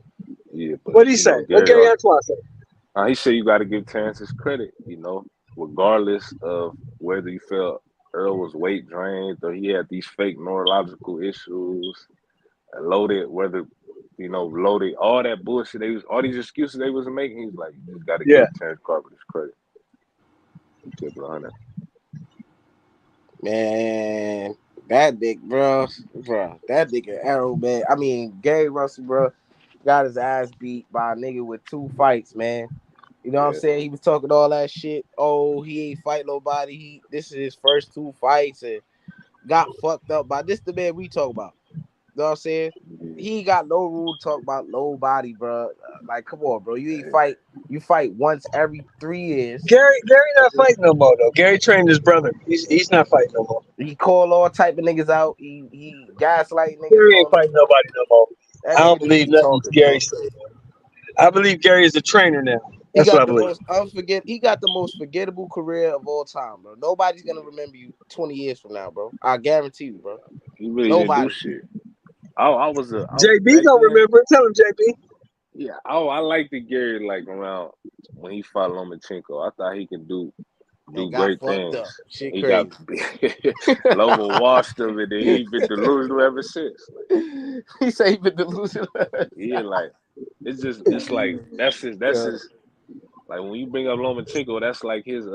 Yeah, but What'd he say? What Gary Antoine say? He said you got to give Terrence his credit, regardless of whether you felt Earl was weight drained or he had these fake neurological issues, loaded, loaded, all that bullshit. All these excuses they was making. He's like, you just got to give Terrence Crawford his credit. He kept it 100. Man, that dick, bro, that nigga Arrow, man. I mean, Gary Russell, bro, got his ass beat by a nigga with 2 fights, man. You know what I'm saying? He was talking all that shit. Oh, he ain't fight nobody. This is his first 2 fights and got fucked up by this. The man we talk about. You know what I'm saying? He ain't got no rule to talk about nobody, bro. Like, come on, bro. You fight once every 3 years. Gary not fighting no more though. Gary trained his brother. He's not fighting no more. He called all type of niggas out. He gaslight niggas. Gary ain't fighting nobody no more. That I don't nigga believe be nothing talking, Gary bro. said. I believe Gary is a trainer now. He That's what I got the believe. most He got the most forgettable career of all time, bro. Nobody's gonna remember you 20 years from now, bro. I guarantee you, bro. He really Nobody. didn't do shit. I was JB don't remember. Tell him, JB. Yeah, I liked the Gary like around when he fought Lomachenko. I thought he could do great things. Shit he crazy. got Loma washed him, and then he been delusional ever since. He say he been delusional. Yeah, like it's like that's his like when you bring up Lomachenko, that's like his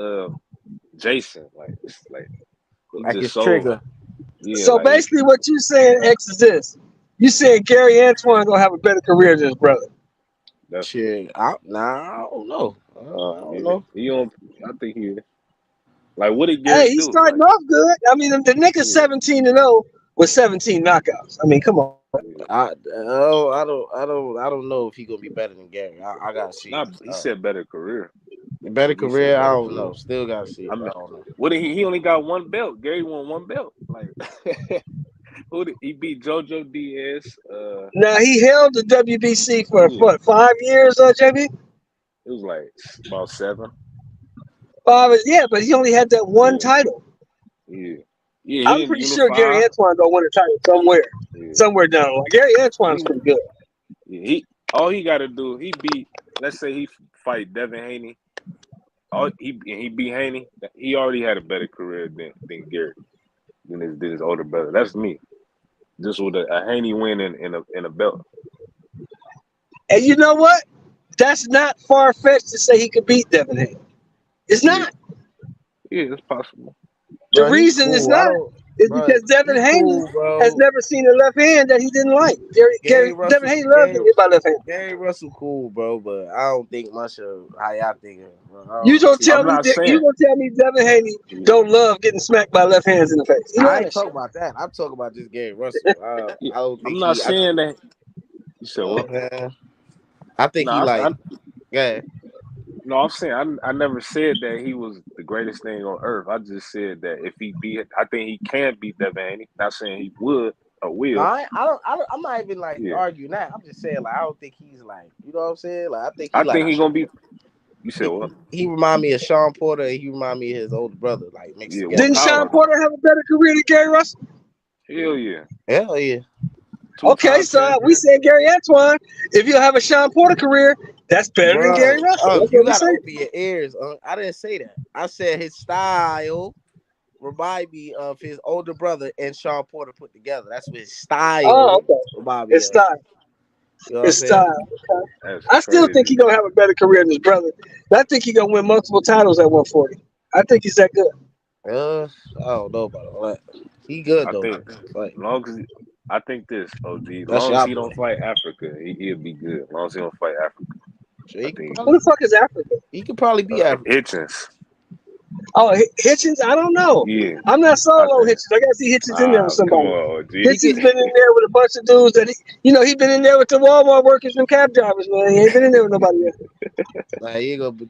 Jason. Like it's like his trigger. Yeah, so basically what you saying, X, is this. You saying Gary Antoine gonna have a better career than his brother. Shit, I don't know. I don't know. I think he is. Like, what did Gary do? He's starting off good. I mean, the nigga's 17-0 with 17 knockouts. I mean, come on. I don't know if he gonna be better than Gary. I gotta see. He said better career. Better career. I don't know. Still gotta see. I don't know. What did he only got 1 belt? Gary won 1 belt. Like, who did he beat? JoJo Diaz. Now he held the WBC for what, 5 years, JB? It was like about 7. 5, yeah, but he only had that one title. Yeah, I'm pretty sure Gary Antoine gonna win a title somewhere down the line. Gary Antoine's pretty good. Yeah, all he got to do, he beat. Let's say he fight Devin Haney. He beat Haney. He already had a better career than Gary, than his older brother. That's me. Just with a Haney win in a belt. And you know what? That's not far fetched to say he could beat Devin Haney. It's not. Yeah, it's possible. The reason it's not is because Devin Haney has never seen a left hand that he didn't like. Devin Haney loves to hit by left hand. Gary Russell cool, bro, but I don't think much of how y'all think. You gonna tell me Devin Haney don't love getting smacked by left hands in the face? I ain't talking about that. I'm talking about just Gary Russell. I don't think I'm not saying that. You said what? I think he like. Yeah. No, I'm saying I never said that he was the greatest thing on earth. I just said that if he beat, I think he can beat Devin Haney. Not saying he would or will. No, I'm not even like arguing that. I'm just saying like I don't think he's like, you know what I'm saying? Like I think he's gonna be. You said what? He remind me of Sean Porter. And he remind me of his older brother. Like didn't Sean Porter have a better career than Gary Russell? Hell yeah. Hell yeah. Okay, so we said Gary Antoine. If you have a Sean Porter career, that's better than Gary Russell. You gotta open your ears. I didn't say that. I said his style remind me of his older brother and Sean Porter put together. That's what his style remind me of. Style. You know his style. Okay. I still think he's gonna have a better career than his brother. I think he's gonna win multiple titles at 140. I think he's that good. I don't know about all that. He good though. I think this, OG. As long as he don't fight Africa, he'll be good. As long as he don't fight Africa. Who the fuck is Africa? He could probably be Africa. Hitchens. Oh, Hitchens? I don't know. Yeah. I'm not sold on Hitchens. I gotta see Hitchens in there with somebody. Hitchens been in there with a bunch of dudes that he been in there with the Walmart workers and cab drivers, man. He ain't been in there with nobody else.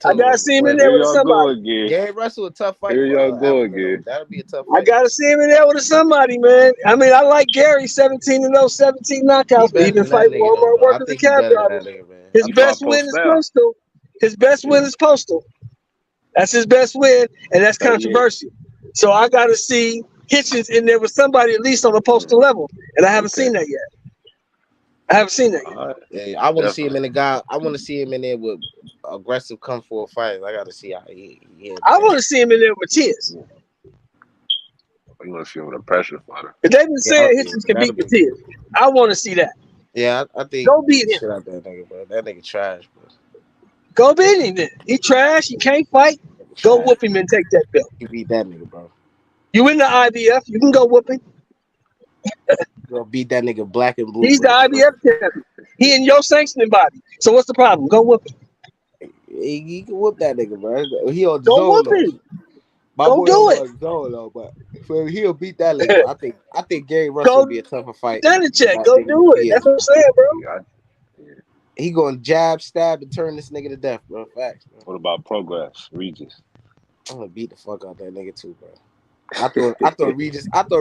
I gotta see him in there with somebody. Gary Russell a tough fight. Here y'all go again. That'll be a tough fight. I gotta see him in there with somebody, man. I mean, I like Gary, 17-0, 17 knockouts, but he been fighting Walmart workers and cab drivers. His best win is Bristol. His best win is Postal. That's his best win, and that's 38. controversial. So I got to see Hitchens in there with somebody at least on the Postal level, and I haven't seen that yet. I haven't seen that yet. All right. Yeah, I want to see him Definitely. in the guy. I want to see him in there with aggressive come for a fight. I got to see how he I want to see him in there with Matias. You want to see him with a pressure fighter. If they've been saying Yeah, Hitchens can that'll beat be. Matias, I want to see that. Yeah, I think Go beat him. shit out that nigga, bro. That nigga trash, bro. Go beat him then. He trash. He can't fight. Go Trash. whoop him and take that belt. You beat that nigga, bro. You in the IBF, you can go whoop him. Go beat that nigga black and blue. He's the bro. IBF champion. He in your sanctioning body. So what's the problem? Go whoop him. He can whoop that nigga, bro. He on the Go zone whoop though. him. My Go boy do on it. the zone though, but so he'll beat that nigga. I think Gary Russell Go would be a tougher fight. Danicek, go do it. That's what I'm saying, bro. He going to jab, stab, and turn this nigga to death, bro. Facts, bro. What about Progress, Regis? I'm gonna beat the fuck out that nigga too, bro. I thought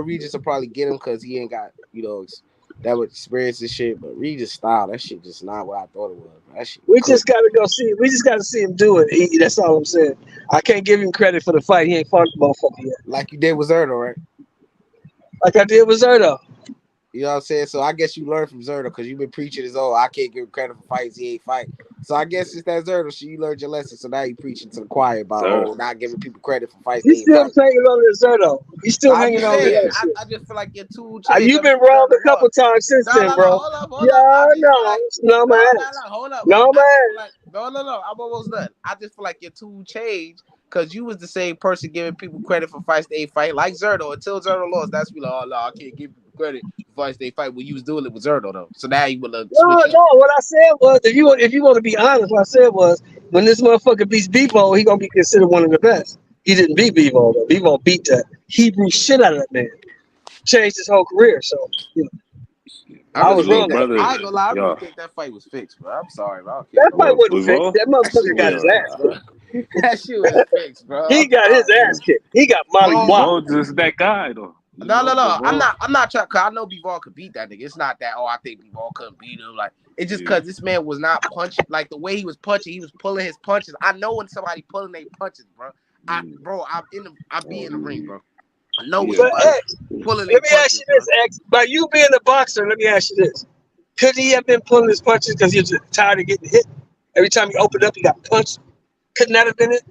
Regis would probably get him because he ain't got that much experience and shit. But Regis style, that shit just not what I thought it was. Bro. That shit. We just gotta go see. We just gotta see him do it. That's all I'm saying. I can't give him credit for the fight. He ain't fought the motherfucker yet. Like you did with Zerto, right? Like I did with Zerto. You know what I'm saying? So I guess you learned from Zerto because you've been preaching his I can't give him credit for fights he ain't fight. So I guess it's that Zerto shit. You learned your lesson. So now you preaching to the choir about not giving people credit for fights they He's ain't still fight. hanging on to Zerto. He's still hanging on to that shit. I just feel like you're too. You've been wrong a couple times since then, bro. Hold up. No, my ass. Hold up. No, man. No. I'm almost done. I just feel like you're too changed because you was the same person giving people credit for fights they fight, like Zerto. Until Zerto lost, that's me like, oh no, I can't give people credit for fights they fight. When you was doing it with Zerto though, so now you will switch up. No. What I said was, if you want to be honest, what I said was, when this motherfucker beats Bebo, he gonna be considered one of the best. He didn't beat Bebo though. Bebo beat the Hebrew shit out of that man. Changed his whole career. So I was wrong. I ain't gonna lie. I really think that fight was fixed, bro. I'm sorry, bro. That fight wasn't fixed. That motherfucker got his ass, bro. That shit was fixed, bro. He got his ass kicked. He got Molly Wop. Just that guy though. No. I'm not trying. Cause I know Bivol could beat that nigga. It's not that. I think Bivol couldn't beat him. Like it's just cause this man was not punching. Like the way he was punching, he was pulling his punches. I know when somebody pulling their punches, bro. I be in the ring, bro. I know when somebody pulling their punches. Let me ask you this, X. By you being a boxer, let me ask you this: couldn't he have been pulling his punches because he was tired of getting hit? Every time he opened up, he got punched. Couldn't that have been it?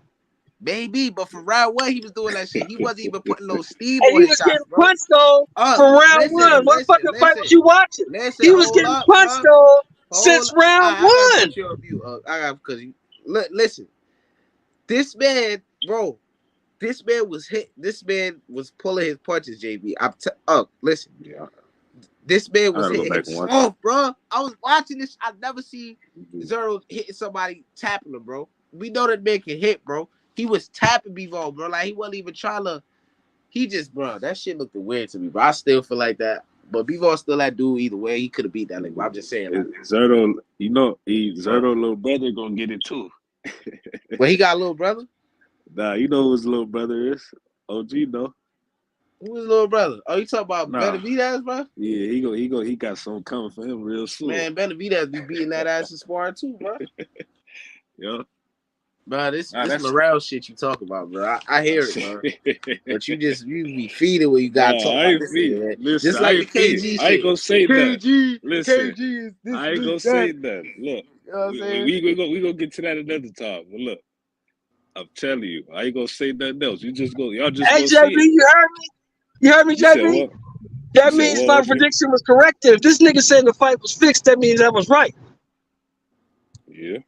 Maybe, but for round one, he was doing that shit. He wasn't even putting no steam on his shots, bro. He was getting punched though from round one. What fucking fight was you watching? He was getting punched though since round one. Listen, this man, bro, this man was hit. This man was pulling his punches, JB. Listen, this man was hitting himself, bro. I was watching this. I've never seen Zero hitting somebody tapping him, bro. We know that man can hit, bro. He was tapping Bivol, bro. Like he wasn't even trying to. He just, bro, that shit looked weird to me, bro. I still feel like that. But Bivol still that dude either way. He could have beat that nigga. I'm just saying. Like, Zerto, Zerto little brother gonna get it too. Well, he got a little brother? Nah, you know who his little brother is? OG though. Who his little brother? Oh, you talking about Benavidez, bro? Yeah, he got something coming for him real soon. Man, Benavidez be beating that ass in sparring too, bro. Yeah. Bro, this morale shit you talk about, bro. I hear it, bro. But you be feeding what you gotta talk about. Listen, just like the KG shit. I ain't gonna say that. Listen, KG is this. I ain't gonna say that. Look, you know what I'm saying? we gonna get to that another time. But look, I'm telling you, I ain't gonna say nothing else. Y'all just hey, go JB, see it. you heard me? You heard me, JB? That means my prediction was correct. If this nigga said the fight was fixed, that means I was right. Yeah.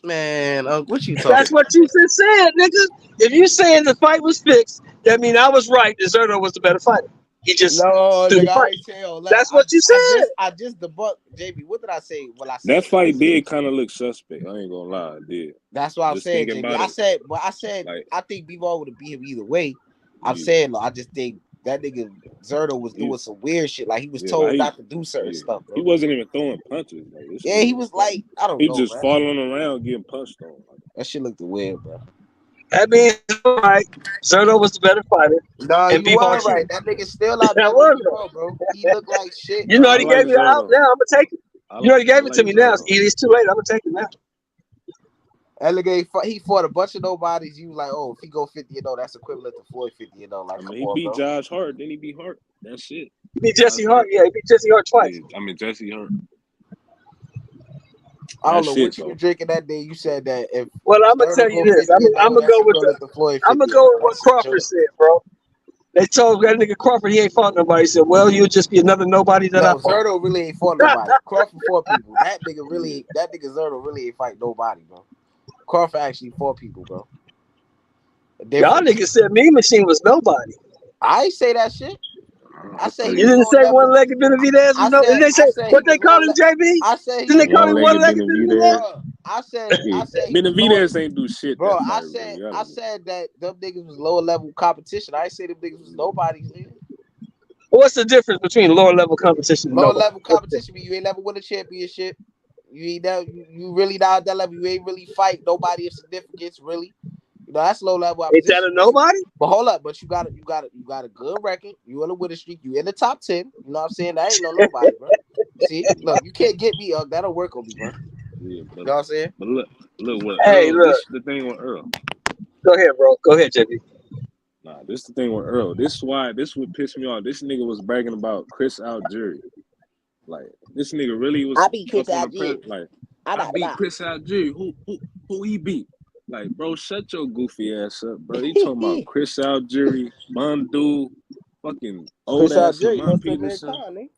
Man, what you talking That's what you just said, nigga. If you saying the fight was fixed, that means I was right. Deserto was the better fighter. He just That's what you said. I just debunked JB. What did I say? Well, I said that fight did kind of look suspect. I ain't gonna lie, it did. That's what I'm saying, JB. I said, like, I think Bivol would have beat him either way. I'm saying, like, I just think that nigga Zerto was doing some weird shit. Like he was told not to do certain stuff, bro. He wasn't even throwing punches. Like, he was like, I don't know. He just falling around getting punched on. That shit looked weird, bro. That means right. Zerto was the better fighter. No, you are right. That nigga still out there, bro. He looked like shit. You know he gave me the out now. I'm gonna take it. You know he gave it to me now. It's too late. I'm gonna take it now. That nigga, he fought a bunch of nobodies. You like, oh, if he go 50-0, that's equivalent to Floyd 50-0. Like, I come mean, he on, beat bro. Josh Hart, then he beat Hart. That's it. He beat Jesse Hart. Yeah, he beat Jesse Hart twice. Yeah, I mean Jesse Hart. I don't That's know it, what you though. were drinking that day. You said that if Well, I'm gonna tell Cerno you go this. 50-0, I'm gonna that's go with equivalent to Floyd 50-0. I'm gonna go with what That's a Crawford joke. said, bro. They told that nigga Crawford he ain't fought nobody. He said, "Well, you'll just be another nobody that I No, fought." Zerto really ain't fought nobody. Crawford fought people. That nigga Zerto really ain't fight nobody, bro. Crawford actually fought people, bro. Y'all niggas said Mean Machine was nobody. I ain't say that shit. I say he You was didn't low say level. one-legged Benavidez was no. Didn't they say He what they was call low him, level. JB? I said he Didn't they was call him One-legged one-legged Benavidez? Benavidez. I said Yeah. he was low. Benavidez ain't do shit Bro, that I fight, said bro. I said that them niggas was lower level competition. I ain't say them niggas was nobodies, nigga. What's the difference between lower level competition and Lower nobody? level competition, but you ain't never win a championship. You ain't never, you really not at that level. You ain't really fight nobody of significance, really. You know, that's low level Is that opposition. a nobody? But hold up, but you got a good record. You on a winning streak. You in the top 10. You know what I'm saying? That ain't no nobody, bro. See, look, you can't get me up. That'll work on me, bro. Yeah, You know what I'm saying? but look, with Hey, Earl. look. This is the thing with Earl. Go ahead, bro. Go ahead, JB. Nah, this the thing with Earl. This would piss me off. This nigga was bragging about Chris Algieri. Like, this nigga really was I beat Chris up on the Algieri. press. Like, I beat Chris Algieri. Who he beat? Like, bro, shut your goofy ass up, bro. He talking about Chris Algieri, Bundu, fucking old Chris ass Algieri Lamont lost to Peterson. Americana.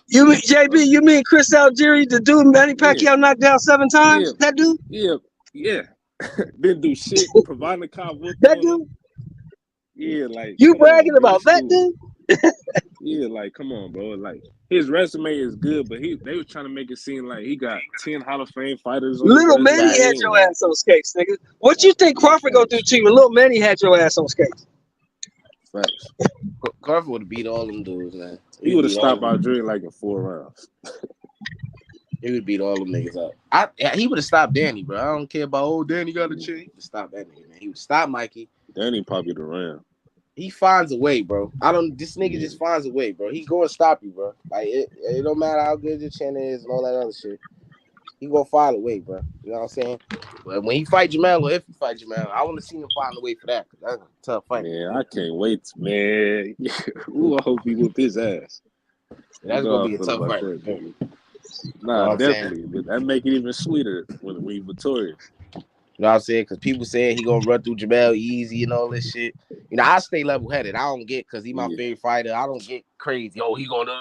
You mean JB? You mean Chris Algieri, the dude Manny Pacquiao knocked down 7 times? That dude? Yeah. Didn't do shit. Providing a cop whooped That on him. dude? Yeah, like, You come on, bragging bro. about This that dude. dude? Yeah, like, come on, bro. Like, his resume is good, but they was trying to make it seem like he got 10 Hall of Fame fighters on his Little Manny resume. had your ass on skates, nigga. What you think Crawford gonna do to you when Little Manny had your ass on skates? Facts. Crawford would have beat all them dudes, man. He would have stopped Algieri like in 4 rounds. He would beat all them niggas up. He would have stopped Danny, bro. I don't care about Danny got a chin. He would stop that nigga, man. He would stop Mikey. Danny probably the ram. He finds a way, bro. This nigga just finds a way, bro. He gonna stop you, bro. Like it don't matter how good your chin is and all that other shit. He gonna find a way, bro. You know what I'm saying? But when he fight Jamal, or if he fight Jamal, I want to see him find a way for that. That's a tough fight. Man, I can't wait, man. Ooh, I hope he whoop his ass. That's gonna be a tough fight. You Nah, definitely. But that make it even sweeter when we victorious. You know what I'm saying? Because people saying he gonna run through Jamel easy and all this shit. You know, I stay level headed. I don't get because he my favorite fighter. I don't get crazy. Oh, he gonna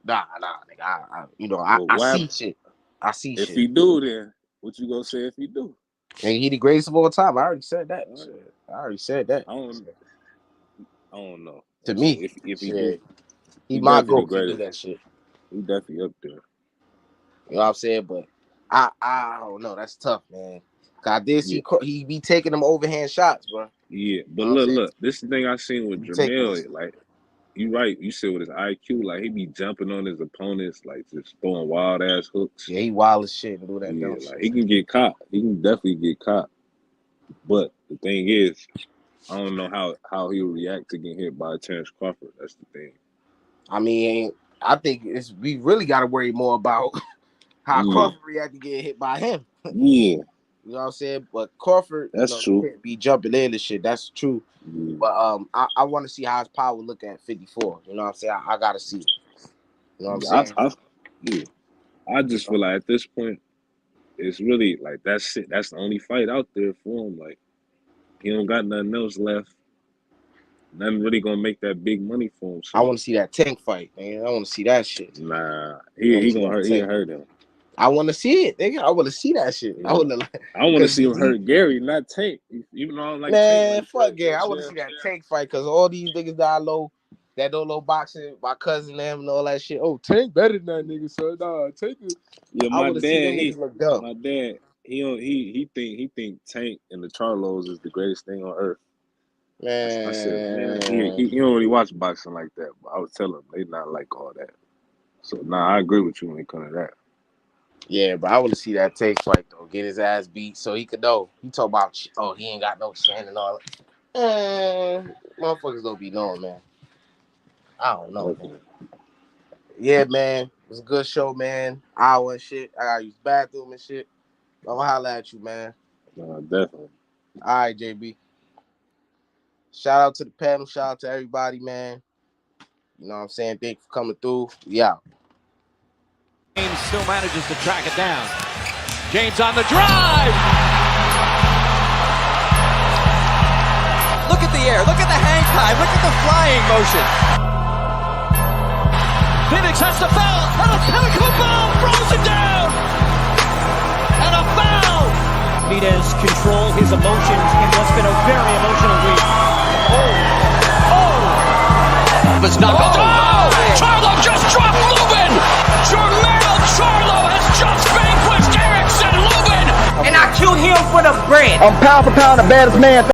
nah, nigga. I see shit. I see shit. If he do, then what you gonna say if he do? And he the greatest of all time. I already said that. I don't know. To me, if he do, he my goat to do that shit. He definitely up there. You know what I'm saying? But I don't know. That's tough, man. Cause I did see he be taking them overhand shots, bro. Yeah, but look, this is the thing I seen with Jamel. Like, you right, you said with his IQ, like he be jumping on his opponents, like just throwing wild ass hooks. Yeah, he wild as shit and do that. Yeah, like he can get caught. He can definitely get caught. But the thing is, I don't know how he will react to getting hit by Terrence Crawford. That's the thing. I mean, I think we really got to worry more about how Crawford react to getting hit by him. Yeah. You know what I'm saying? But Crawford, that's true. Can't be jumping in and shit. That's true. Yeah. But I want to see how his power look at 54. You know what I'm saying? I gotta see it. You know what I'm saying? I just feel like at this point, it's really like that's it. That's the only fight out there for him. Like he don't got nothing else left. Nothing really gonna make that big money for him. So. I want to see that Tank fight, man. I want to see that shit. Nah, he gonna hurt. He hurt him. I want to see it, nigga. I want to see that shit. Yeah. I want to see him hurt Gary, not Tank. Even though I don't like man, Tank. Fuck Gary. I want to see that Tank fight because all these niggas that don't know boxing, my cousin them and all that shit. Oh, Tank better than that nigga, so nah, Tank. Yeah, my dad, he think Tank and the Charlos is the greatest thing on earth. Man, I said, man, he don't really watch boxing like that. But I was telling him they not like all that. So nah, I agree with you when it comes to that. Yeah, but I want to see that Tank fight though. Get his ass beat so he could know. He talk about he ain't got no chin and all that. Motherfuckers don't be knowing, man. I don't know, man. Yeah, man. It was a good show, man. Hour and shit. I gotta use the bathroom and shit. I'm gonna holler at you, man. Definitely. All right, JB. Shout out to the panel. Shout out to everybody, man. You know what I'm saying? Thanks for coming through. Yeah. James still manages to track it down. James on the drive. Look at the air. Look at the hang time. Look at the flying motion. Phoenix has to foul. And a pinnacle ball throws it down. And a foul. Benitez control his emotions in what's been a very emotional week. It's not Charlo just dropped Lubin. Jermel Charlo has just vanquished Erickson Lubin. And I killed him for the bread. I'm pound for pound the baddest man.